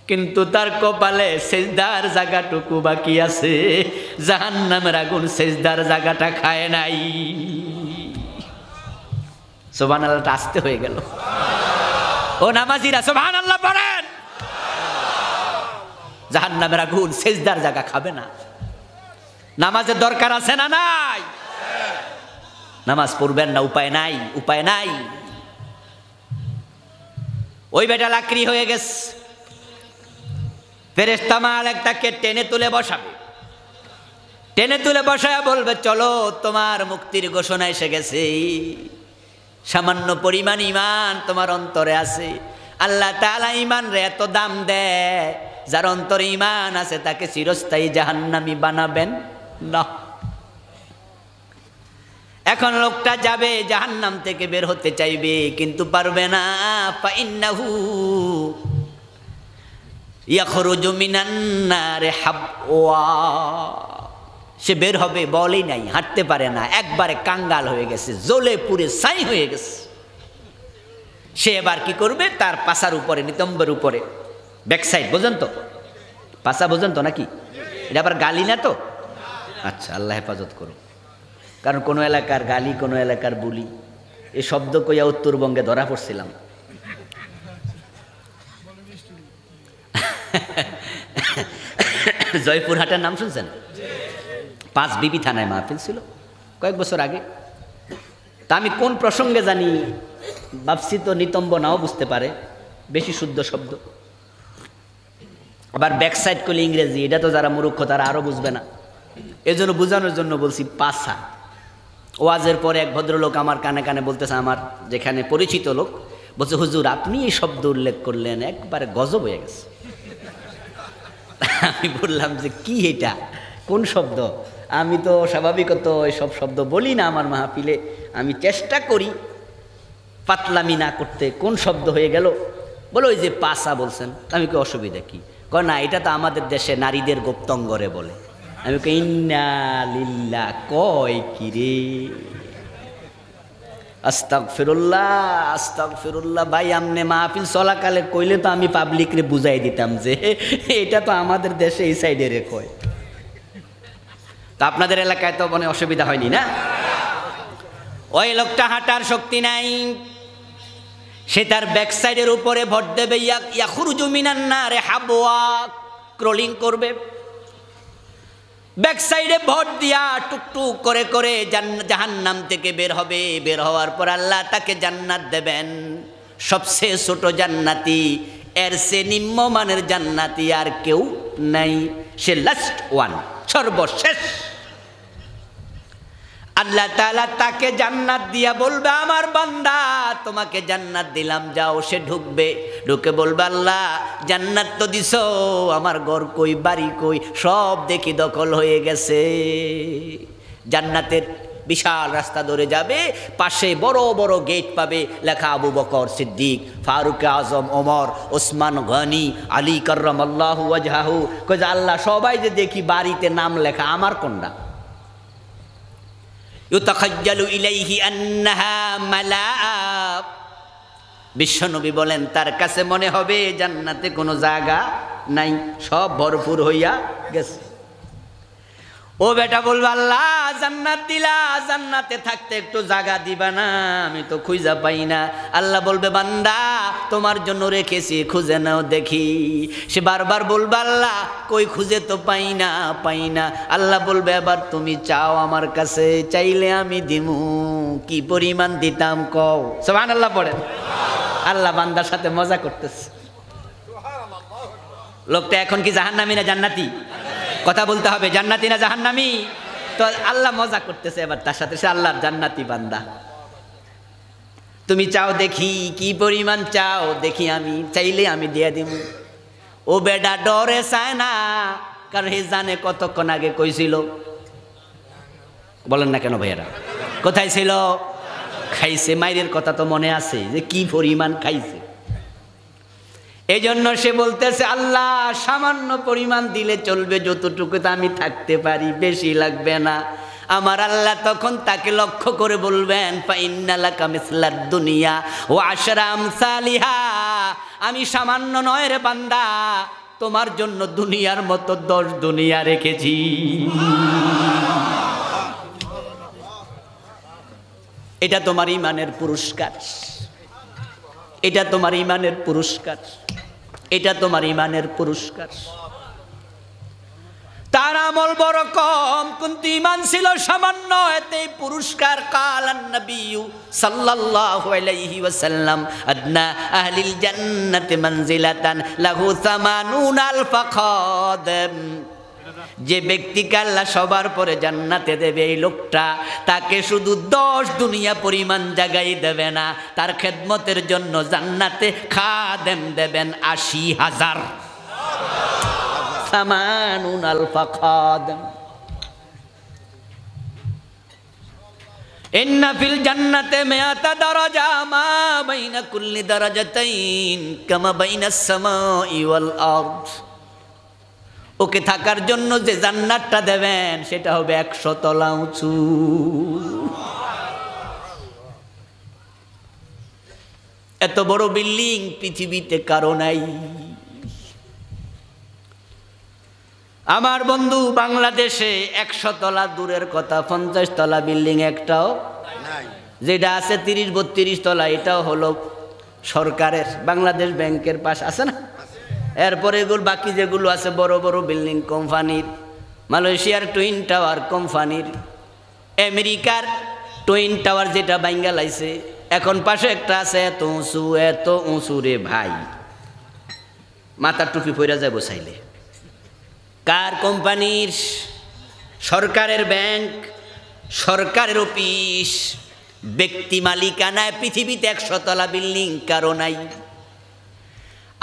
Speaker 1: কিন্তু তার কপালে সেজদার জায়গাটুকু বাকি আছে। জাহান্নামের আগুন সেজদার জায়গাটা খায় নাই। সুবহানাল্লাহ আসতে হয়ে গেল। ও নামাজিরা সুবহানাল্লাহ পড়েন। জাহান্নামের আগুন সেজদার জায়গা খাবে না। নামাজের দরকার আছে না নাই? নামাজ পড়বেন না, উপায় নাই, উপায় নাই। ওই বেটা লাকড়ি হয়ে গেছে, ফেরেশতা মালিক তাকে টেনে তুলে বসাবে, টেনে তুলে বসায় বলবে চলো তোমার মুক্তির ঘোষণা এসে গেছে। সামান্য পরিমাণ ঈমান তোমার অন্তরে আছে। আল্লাহ তাআলা ঈমান রে এত দাম দেয়, যার অন্তরে ঈমান আছে তাকে চিরস্থায়ী জাহান্নামী বানাবেন না। এখন লোকটা যাবে জাহান্নাম থেকে বের হতে চাইবে কিন্তু পারবে না। ফাইন্নাহু ইয়াখরুজু মিনান নারে হাবওয়া, সে বের হবে বলেই নাই, হাঁটতে পারে না, একবারে কাঙ্গাল হয়ে গেছে, জ্বলে পুড়ে ছাই হয়ে গেছে। সে এবার কি করবে? তার পাছার উপরে, নিতম্বের উপরে, ব্যাক সাইড বোঝেন তো, পাছা বোঝেন তো নাকি? এটা আবার গালি না তো, আচ্ছা, আল্লাহ হেফাজত করো। কারণ কোনো এলাকার গালি, কোনো এলাকার বুলি, এই শব্দ কইয়া উত্তরবঙ্গে ধরা পড়ছিলাম। জয়পুরহাটের নাম শুনছেন? 5 বিবি থানায় মাহফিল ছিল কয়েক বছর আগে। তা আমি কোন প্রসঙ্গে জানি ভাবছি, তো নিতম্ব নাও বুঝতে পারে, বেশি শুদ্ধ শব্দ। আবার ব্যাকসাইড করলে ইংরেজি, এটা তো যারা মূর্খ তারা আরও বুঝবে না, এজন্য বোঝানোর জন্য বলছি পাসা। ওয়াজের পরে এক ভদ্রলোক আমার কানে কানে বলতেছে, আমার যেখানে পরিচিত লোক, বলছে হুজুর আপনি এই শব্দ উল্লেখ করলেন, একবারে গজব হয়ে গেছে। আমি বললাম যে কি এটা, কোন শব্দ? আমি তো স্বাভাবিকত এসব শব্দ বলি না আমার মাহফিলে, আমি চেষ্টা করি পাতলামি না করতে। কোন শব্দ হয়ে গেল? বলো ওই যে পাসা বলছেন। আমি কি অসুবিধা কি? কয় না, এটা তো আমাদের দেশে নারীদের গুপ্তঙ্গরে বলে। আমি কই ইন্না লিল্লাহ, কয় কি রে? আস্তাগফিরুল্লাহ আস্তাগফিরুল্লাহ। ভাই আমনে মাহফিল চলাকালে কইলে তো আমি পাবলিকরে বুঝাই দিতাম যে এটা তো আমাদের দেশে এই সাইডে রে কয়। তো আপনাদের এলাকায় তো মনে অসুবিধা হয়নি না? ওই লোকটা হাঁটার শক্তি নাই, সে তার ব্যাক সাইডের উপরে ভোট দেবে, ইয়াখরুজু মিনান নারে হাবওয়া, ক্রলিং করবে। ব্যাক সাইডে ভোট দিয়া টুকটুক করে করে জাহান্নাম থেকে বের হবে। বের হওয়ার পর আল্লাহ তাকে জান্নাত দেবেন, সবচেয়ে ছোট জান্নাতি, এর সে নিম্নমানের জান্নাতি আর কেউ নাই। সে লাস্ট ওয়ান, সর্বশেষ। আল্লাহ তাআলা তাকে জান্নাত দিয়া বলবে, আমার বান্দা তোমাকে জান্নাত দিলাম, যাও। সে ঢুকবে, ঢুকে বলবে, আল্লাহ জান্নাত তো দিছো, আমার ঘর কই, বাড়ি কই, সব দেখি দখল হয়ে গেছে। জান্নাতের বিশাল রাস্তা ধরে যাবে, পাশে বড় বড় গেট পাবে, লেখা আবু বকর সিদ্দিক, ফারুক আজম, ওমর, ওসমান গনি, আলী কাররামাল্লাহু ওয়াজহাহু। কই যে আল্লাহ সবাই যে দেখি বাড়িতে নাম লেখা, আমার কোনটা? ইউতাখাজ্জালু ইলাইহি আন্নাহা মালাআ। বিশ্বনবী বলেন তার কাছে মনে হবে জান্নাতে কোনো জায়গা নাই, সব ভরপুর হইয়া গেছে। ও বেটা বলবে, আল্লাহ জান্নাত দিলা, জান্নাতে থাকতে একটু জায়গা দিবা না? আমি তো খুঁজা পাই না। আল্লাহ বলবে, বান্দা তোমার জন্য রেখেছি, খুঁজে নাও দেখি। সে বারবার বলবে, আল্লাহ কই, খুঁজে তো পাই না, পাই না। আল্লাহ বলবে, এবার তুমি চাও আমার কাছে, চাইলে আমি দিমু। কি পরিমাণ দিতাম কও? সুবহানাল্লাহ পড়েন। আল্লাহ বান্দার সাথে মজা করতেছে। লোকটা এখন কি জাহান্নামী না জান্নাতি? কথা বলতে হবে, জান্নাতি না জাহান্নামী? তো আল্লাহ মজা করতেছে এবার তার সাথে, সে আল্লাহর জান্নাতি বান্দা। তুমি চাও দেখি, কি পরিমাণ চাও দেখি, আমি চাইলে আমি দিয়ে দিব। ও বেডা ডরে চায় না, কারণ হে জানে কতক্ষণ আগে কইছিল। বলেন না কেন ভাইয়ারা? কোথায় ছিল? খাইছে। মায়ের কথা তো মনে আছে যে কি পরিমাণ খাইছে। এই জন্য সে বলতেছে, আল্লাহ সামান্য পরিমাণ দিলে চলবে, যতটুকুতে আমি থাকতে পারি, বেশি লাগবে না। আমার আল্লাহ তখন তাকে লক্ষ্য করে বলবেন, ফাইন্না লাকা মিসলাদ দুনিয়া ওয়া আশরা আমসালিহা। আমি সামান্য নয় রে বান্দা, তোমার জন্য দুনিয়ার মতো 10 দুনিয়া রেখেছি। এটা তোমার ঈমানের পুরস্কার, এটা তোমার ঈমানের পুরস্কার, এটা তোমার ঈমানের পুরস্কার। তার আমল বড় কম, কিন্তু ঈমান ছিল সামান্য, এতে পুরস্কার। কালান নবী সাল্লাল্লাহু আলাইহি ওয়াসাল্লাম, আদনা আহলিল জান্নাতি মানজিলাতান লাহু 80 আলফা খাদেম। যে ব্যক্তিকে আল্লাহ সবার পরে জান্নাতে দেবে, এই লোকটা তাকে শুধু 10 দুনিয়া পরিমাণ জায়গায় দেবে না, তার খেদমতের জন্য জান্নাতে খাদেম দেবেন 80,000। 80 আলফা খাদেম। ইন্না ফিল জান্নাতে মিআতা দারাজা, মা বাইনা কুল্লি দারাজাতাইন কামা বাইনাস সামাই ওয়াল আরদ। ওকে থাকার জন্য যে জান্নাতটা দেবেন সেটা হবে 100 তলা উঁচু। এত বড় বিল্ডিং পৃথিবীতে কারো নাই। আমার বন্ধু, বাংলাদেশে 100 তলা দূরের কথা 50 তলা বিল্ডিং একটাও নাই। যেটা আছে 30-32 তলা, এটাও হলো সরকারের, বাংলাদেশ ব্যাংকের পাশ আছে না। এরপরে এগুলো বাকি যেগুলো আছে বড় বড় বিল্ডিং কোম্পানির, মালয়েশিয়ার টুইন টাওয়ার কোম্পানির, আমেরিকার টুইন টাওয়ার যেটা ভাঙ্গা লাইছে, এখন পাশে একটা আছে এত উঁচু রে ভাই, মাথার টুপি পইরা যায় বসাইলে। কার কোম্পানির? সরকারের ব্যাংক, সরকারের অফিস, ব্যক্তি মালিকানায় পৃথিবীতে 100 তলা বিল্ডিং কারো নাই।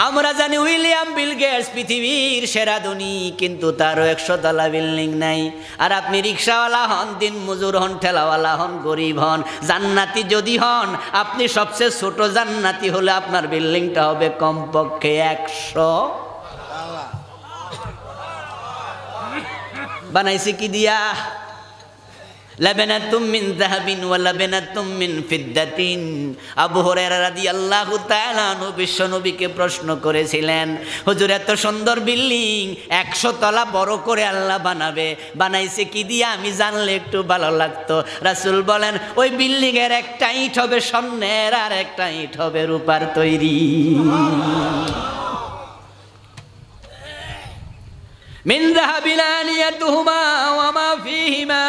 Speaker 1: আমরা জানি উইলিয়াম বিল গেটস পৃথিবীর সেরা ধনী, কিন্তু তারও 100 তলা বিল্ডিং নাই। আর আপনি রিক্সাওয়ালা হন, দিন মজুর হন, ঠেলাওয়ালা হন, গরিব হন, জান্নাতি যদি হন, আপনি সবচেয়ে ছোট জান্নাতি হলে আপনার বিল্ডিংটা হবে কমপক্ষে 100। বানাইছে কি দিয়া? লাবানাতুম মিন যাহাবিন ওয়া লাবানাতুম মিন ফিদ্দাতিন। আবু হুরায়রা রাদিয়াল্লাহু তাআলা বিশ্ব নবীকে প্রশ্ন করেছিলেন, হুজুর এত সুন্দর বিল্ডিং 100 তলা বড় করে আল্লাহ বানাবে, বানাইছে কি দিয়া? আমি জানলে একটু ভালো লাগতো। রাসূল বলেন, ওই বিল্ডিং এর একটা ইট হবে স্বর্ণের, আর একটা ইট হবে রূপার তৈরি। মিন যাহাবিন আনিয়াতুহুমা ওয়া মা ফীহিমা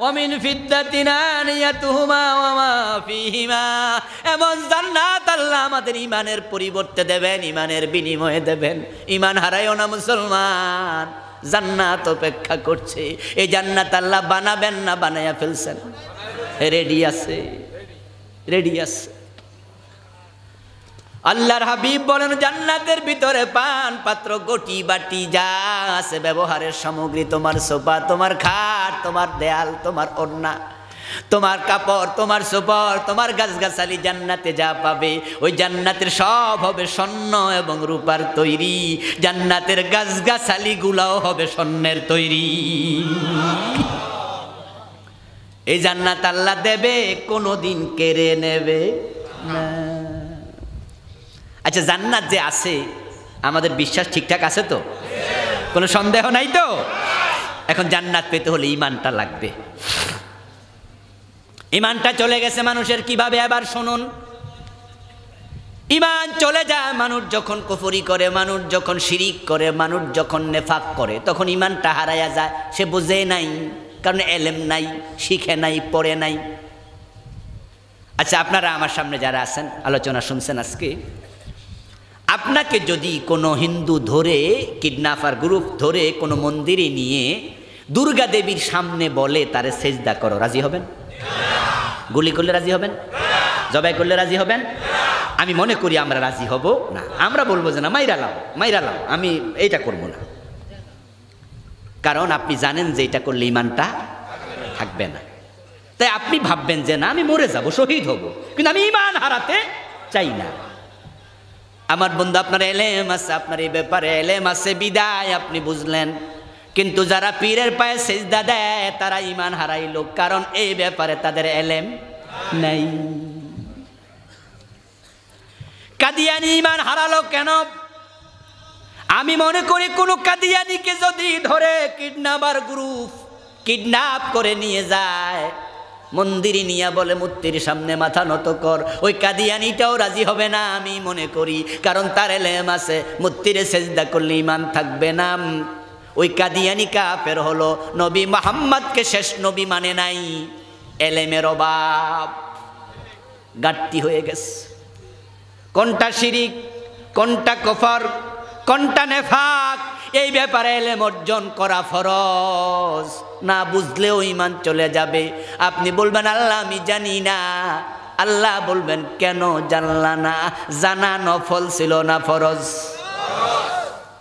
Speaker 1: ওয়া মিন ফিদ্দাতিন আনিয়াতুহুমা ওয়া মা ফীহিমা। এমন জান্নাত আল্লাহ আমাদের ইমানের পরিবর্তে দেবেন, ইমানের বিনিময়ে দেবেন। ইমান হারাইও না মুসলমান, জান্নাত অপেক্ষা করছে। এই জান্নাত আল্লাহ বানাবেন না বানায়া ফেলছেন, রেডি আছে, রেডি আছে। আল্লাহর হাবিব বলেন, জান্নাতের ভিতরে পান পাত্র, গটি বাটি যা আছে ব্যবহারের সামগ্রী, তোমার সোফা, তোমার খাট, তোমার দেয়াল, তোমার ওড়না, তোমার কাপড়, তোমার সোফর, তোমার গাছগাছালি, জান্নাতে যা পাবে ওই জান্নাতের সব হবে স্বর্ণ এবং রূপার তৈরি। জান্নাতের গাছগাছালি গুলাও হবে স্বর্ণের তৈরি। এই জান্নাত আল্লাহ দেবে, কোনোদিন কেড়ে নেবে না। আচ্ছা, জান্নাত যে আছে, আমাদের বিশ্বাস ঠিকঠাক আছে তো? কোনো সন্দেহ নাই তো? এখন জান্নাত পেতে হলে ইমানটা লাগবে। ইমানটা চলে গেছে মানুষের কিভাবে? এবার শুনুন, ইমান চলে যায় মানুষ যখন কুফরি করে, মানুষ যখন শিরিক করে, মানুষ যখন নেফাক করে, তখন ইমানটা হারায়া যায়। সে বুঝে নাই, কারণ এলেম নাই, শিখে নাই, পড়ে নাই। আচ্ছা, আপনারা আমার সামনে যারা আছেন, আলোচনা শুনছেন আজকে, আপনাকে যদি কোনো হিন্দু ধরে, কিডন্যাপার গ্রুপ ধরে কোনো মন্দিরে নিয়ে দুর্গা দেবীর সামনে বলে তারে সেজদা করো, রাজি হবেন? গুলি করলে রাজি হবেন? জবাই করলে রাজি হবেন? আমি মনে করি আমরা রাজি হব না। আমরা বলবো যে না, মাইরা লাও, আমি এইটা করব না। কারণ আপনি জানেন যে এটা করলে ইমানটা থাকবে না। তাই আপনি ভাববেন যে না, আমি মরে যাব, শহীদ হব, কিন্তু আমি ইমান হারাতে চাই না। আমার বন্ধু, আপনার এলেম আছে, আপনার এই ব্যাপারে এলেম আছে বিদায় আপনি বুঝলেন, কিন্তু যারা পীরের পায়ে সেজদা দেয় তারা ইমান হারাইল, কারণ এই ব্যাপারে তাদের এলেম নাই। কাদিয়ানি ইমান হারালো কেন? আমি মনে করি কোন কাদিয়ানিকে যদি ধরে কিডন্যাপার গ্রুপ কিডন্যাপ করে নিয়ে যায়, মন্দিরে নিয়ে বলে মূর্তির সামনে মাথা নত কর, ওই কাদিয়ানিটাও রাজি হবে না আমি মনে করি, কারণ তার এলেম আছে মূর্তিরে সেজদা করলে ইমান থাকবে না। ওই কাদিয়ানি কাফের হলো, নবী মুহাম্মদকে শেষ নবী মানে নাই, এলেমের অভাব, ঘাটতি হয়ে গেছে। কোনটা শিরিক, কোনটা কুফর, কোনটা নেফাক, এই ব্যাপারে এলেম অর্জন করা ফরজ। না বুঝলেও ইমান চলে যাবে। আপনি বলবেন আল্লাহ আমি জানি না, আল্লাহ বলবেন কেন জানলা না? জানা নফল ছিল না ফরজ?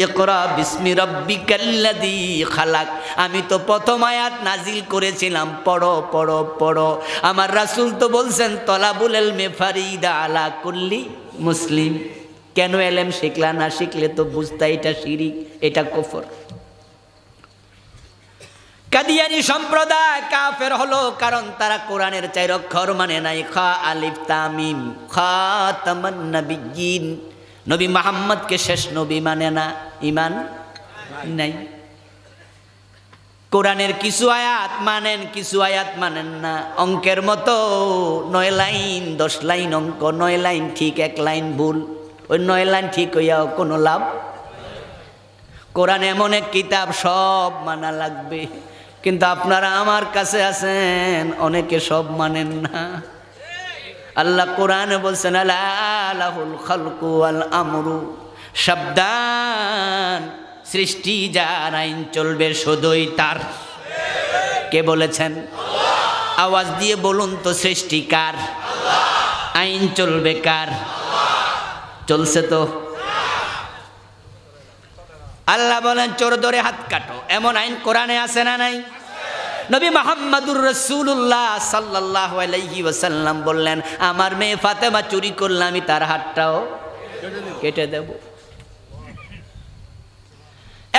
Speaker 1: ইকরা বিসমি রাব্বিকাল্লাযী খালাক, আমি তো প্রথম আয়াত নাজিল করেছিলাম, পড়ো পড়ো পড়ো। আমার রাসূল তো বলছেন তলাবুল ইলমি ফারিদা আলা কুল্লি মুসলিম। কেন এলেম শিখলা না? শিখলে তো বুঝতা এটা শিরিক, এটা কুফর। কাদিয়ানি সম্প্রদায় কাফের হলো কারণ তারা কোরআনের 4 অক্ষর মানে নাই, খা আলিফ তামিম, খাতামান নবিয়্যিন। নবী মুহাম্মদকে শেষ নবী মানে না, ইমান নাই। কোরআনের কিছু আয়াত মানেন, কিছু আয়াত মানেন না। অঙ্কের মতো 9 লাইন 10 লাইন অঙ্ক, 9 লাইন ঠিক 1 লাইন ভুল, ওই 9 লাইন ঠিক হইয়াও কোনো লাভ। কোরআন এমন এক কিতাব, সব মানা লাগবে। কিন্তু আপনারা আমার কাছে আছেন, অনেকে সব মানেন না। আল্লাহ কোরআনে বলছেন আলা লাহুল খালকু ওয়াল আমরু, সাবধান, সৃষ্টি যার, আইন চলবে শুধুই তার। কে বলেছেন? আওয়াজ দিয়ে বলুন তো, সৃষ্টি কার? আইন চলবে কার? চলছে তো। আল্লাহ বলেন চোর ধরে হাত কাটো, এমন আইন কোরআনে আছে না নাই? নবী মুহাম্মদুর রাসূলুল্লাহ সাল্লাল্লাহু আলাইহি ওয়াসাল্লাম বললেন, আমার মেয়ে ফাতেমা চুরি করলে আমি তার হাতটাও কেটে দেব।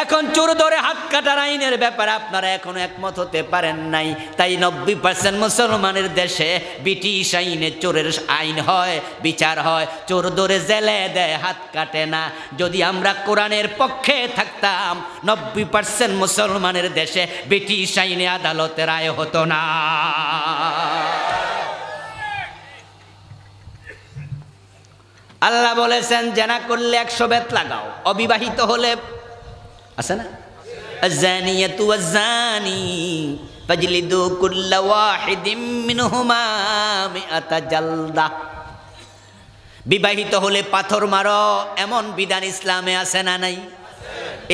Speaker 1: এখন চোর ধরে হাত কাটার আইনের ব্যাপারে আপনারা এখনো একমত হতে পারেন নাই। তাই 90% মুসলমানের দেশে ব্রিটিশ আইনে চোরের আইন হয়, বিচার হয়, চোর ধরে জেলে দেয়, হাত কাটে না। যদি আমরা কোরআনের পক্ষে থাকতাম, 90% মুসলমানের দেশে ব্রিটিশ আইনে আদালতের রায় হতো না। আল্লাহ বলেছেন জেনা করলে 100 বেত লাগাও, অবিবাহিত হলে আছে না, আযানিয়াতু ওয়াযানি ফাজলিদু কুল্লা ওয়াহিদিম মিনহুমা মিআতা জালদা। বিবাহিত হলে পাথর মারো, এমন বিধান ইসলামে আছে না নাই?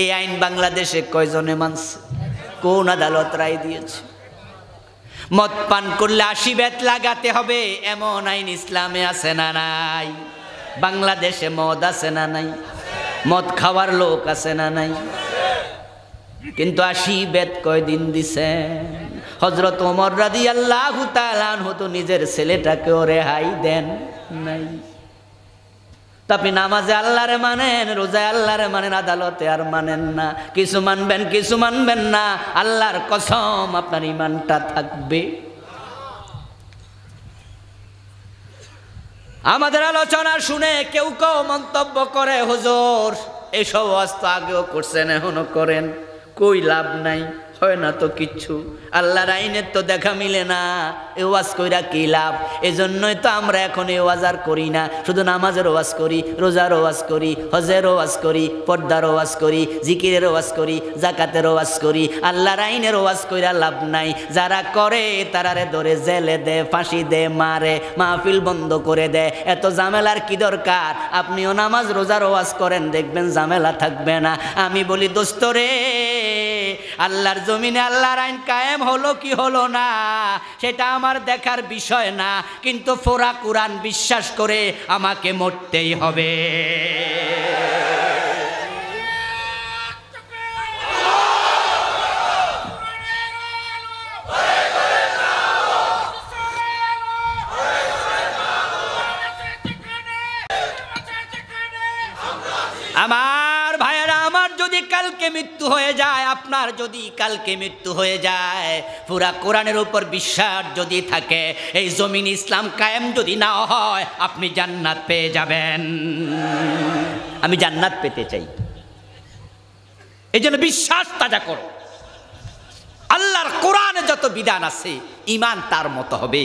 Speaker 1: এই আইন বাংলাদেশে কয়জনে মানছে? কোন আদালত রায় দিয়েছে? মদ পান করলে 80 বেত লাগাতে হবে, এমন আইন ইসলামে আছে না নাই? বাংলাদেশে মদ আছে না নাই? মদ খাওয়ার লোক আছে না নাই? কিন্তু 80 বেত কয়দিন দিছেন? হযরত ওমর রাদিয়াল্লাহু তাআলা আনহু তো নিজের ছেলেটাকেও রেহাই দেন নাই। তো আপনি নামাজে আল্লাহরে মানেন, রোজায় আল্লাহরে মানেন, আদালতে আর মানেন না। কিছু মানবেন, কিছু মানবেন না। আল্লাহর কসম আপনার ঈমানটা থাকবে। আমাদের আলোচনা শুনে কেউ কেউ মন্তব্য করে, হুজুর এসব ওয়াজ তো আগেও করছেন, এখনো করেন, কই লাভ নাই, হয় না তো কিচ্ছু, আল্লাহর আইনের তো দেখা মিলে না, এ ওয়াজ কইরা কি লাভ? এজন্যই তো আমরা এখন এ ওয়াজ আর করি না। শুধু নামাজের ওয়াজ করি, রোজার ওয়াজ করি, হজের ওয়াজ করি, পর্দার ওয়াজ করি, জিকিরের ওয়াজ করি, জাকাতের ওয়াজ করি। আল্লাহর আইনের ওয়াজ কইরা লাভ নাই। যারা করে তারারে ধরে জেলে দে, ফাঁসি দে, মারে, মাহফিল বন্ধ করে দেয়। এত ঝামেলার কি দরকার? আপনিও নামাজ রোজার ওয়াজ করেন, দেখবেন ঝামেলা থাকবে না। আমি বলি দোস্ত রে, আল্লাহর জমিনে আল্লাহর আইন কায়েম হলো কি হলো না সেটা আমার দেখার বিষয় না, কিন্তু ফোরা কোরআন বিশ্বাস করে আমাকে মরতেই হবে। আমার ভাইয়েরা, আমার যদি কালকে মৃত্যু হয়ে যায়, আপনার যদি কালকে মৃত্যু হয়ে যায়, পুরা কোরআনের উপর বিশ্বাস যদি থাকে, এই জমিন ইসলাম কায়েম যদি না হয়, আপনি জান্নাত পেয়ে যাবেন। আমি জান্নাত পেতে চাই, এই জন্য বিশ্বাস তাজা করো। আল্লাহর কোরআনে যত বিধান আছে, ঈমান তার মতো হবে।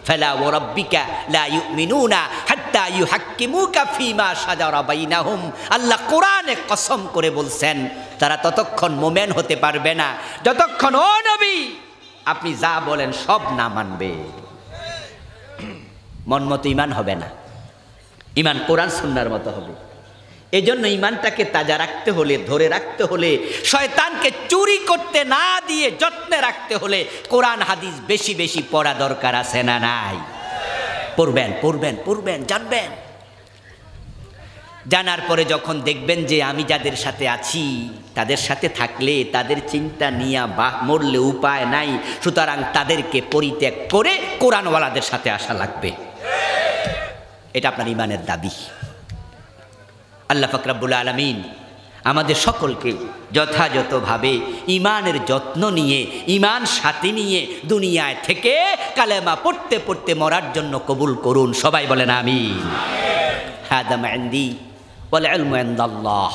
Speaker 1: ফালা ওয়া রাব্বিকা লা ইউমিনুনা হাত্তা ইউহাক্কিমুকা ফীমা শাজারা বাইনাহুম। আল্লাহ কোরআনে কসম করে বলছেন, তারা ততক্ষণ মুমিন হতে পারবে না যতক্ষণ ও নবী আপনি যা বলেন সব না মানবে। মন মতো ঈমান হবে না, ঈমান কোরআন সুন্নাহর মতো হবে। এই জন্য ঈমানটাকে তাজা রাখতে হলে, ধরে রাখতে হলে, শয়তানকে চুরি করতে না দিয়ে যত্নে রাখতে হলে কোরআন হাদিস বেশি বেশি পড়া দরকার আছে না নাই? পড়বেন পড়বেন পড়বেন, জানবেন। জানার পরে যখন দেখবেন যে আমি যাদের সাথে আছি, তাদের সাথে থাকলে তাদের চিন্তা নিয়ে মরলে উপায় নাই, সুতরাং তাদেরকে পরিত্যাগ করে কোরআনওয়ালাদের সাথে আসা লাগবে। এটা আপনার ঈমানের দাবি। আল্লাহ পাক রব্বুল আলামিন আমাদের সকলকে যথাযথভাবে ঈমানের যত্ন নিয়ে, ঈমান সাথে নিয়ে দুনিয়ায় থেকে কালেমা পড়তে পড়তে মরার জন্য কবুল করুন। সবাই বলেন আমিন। হাদা মা ইনদি ওয়াল ইলমু ইনদাল্লাহ।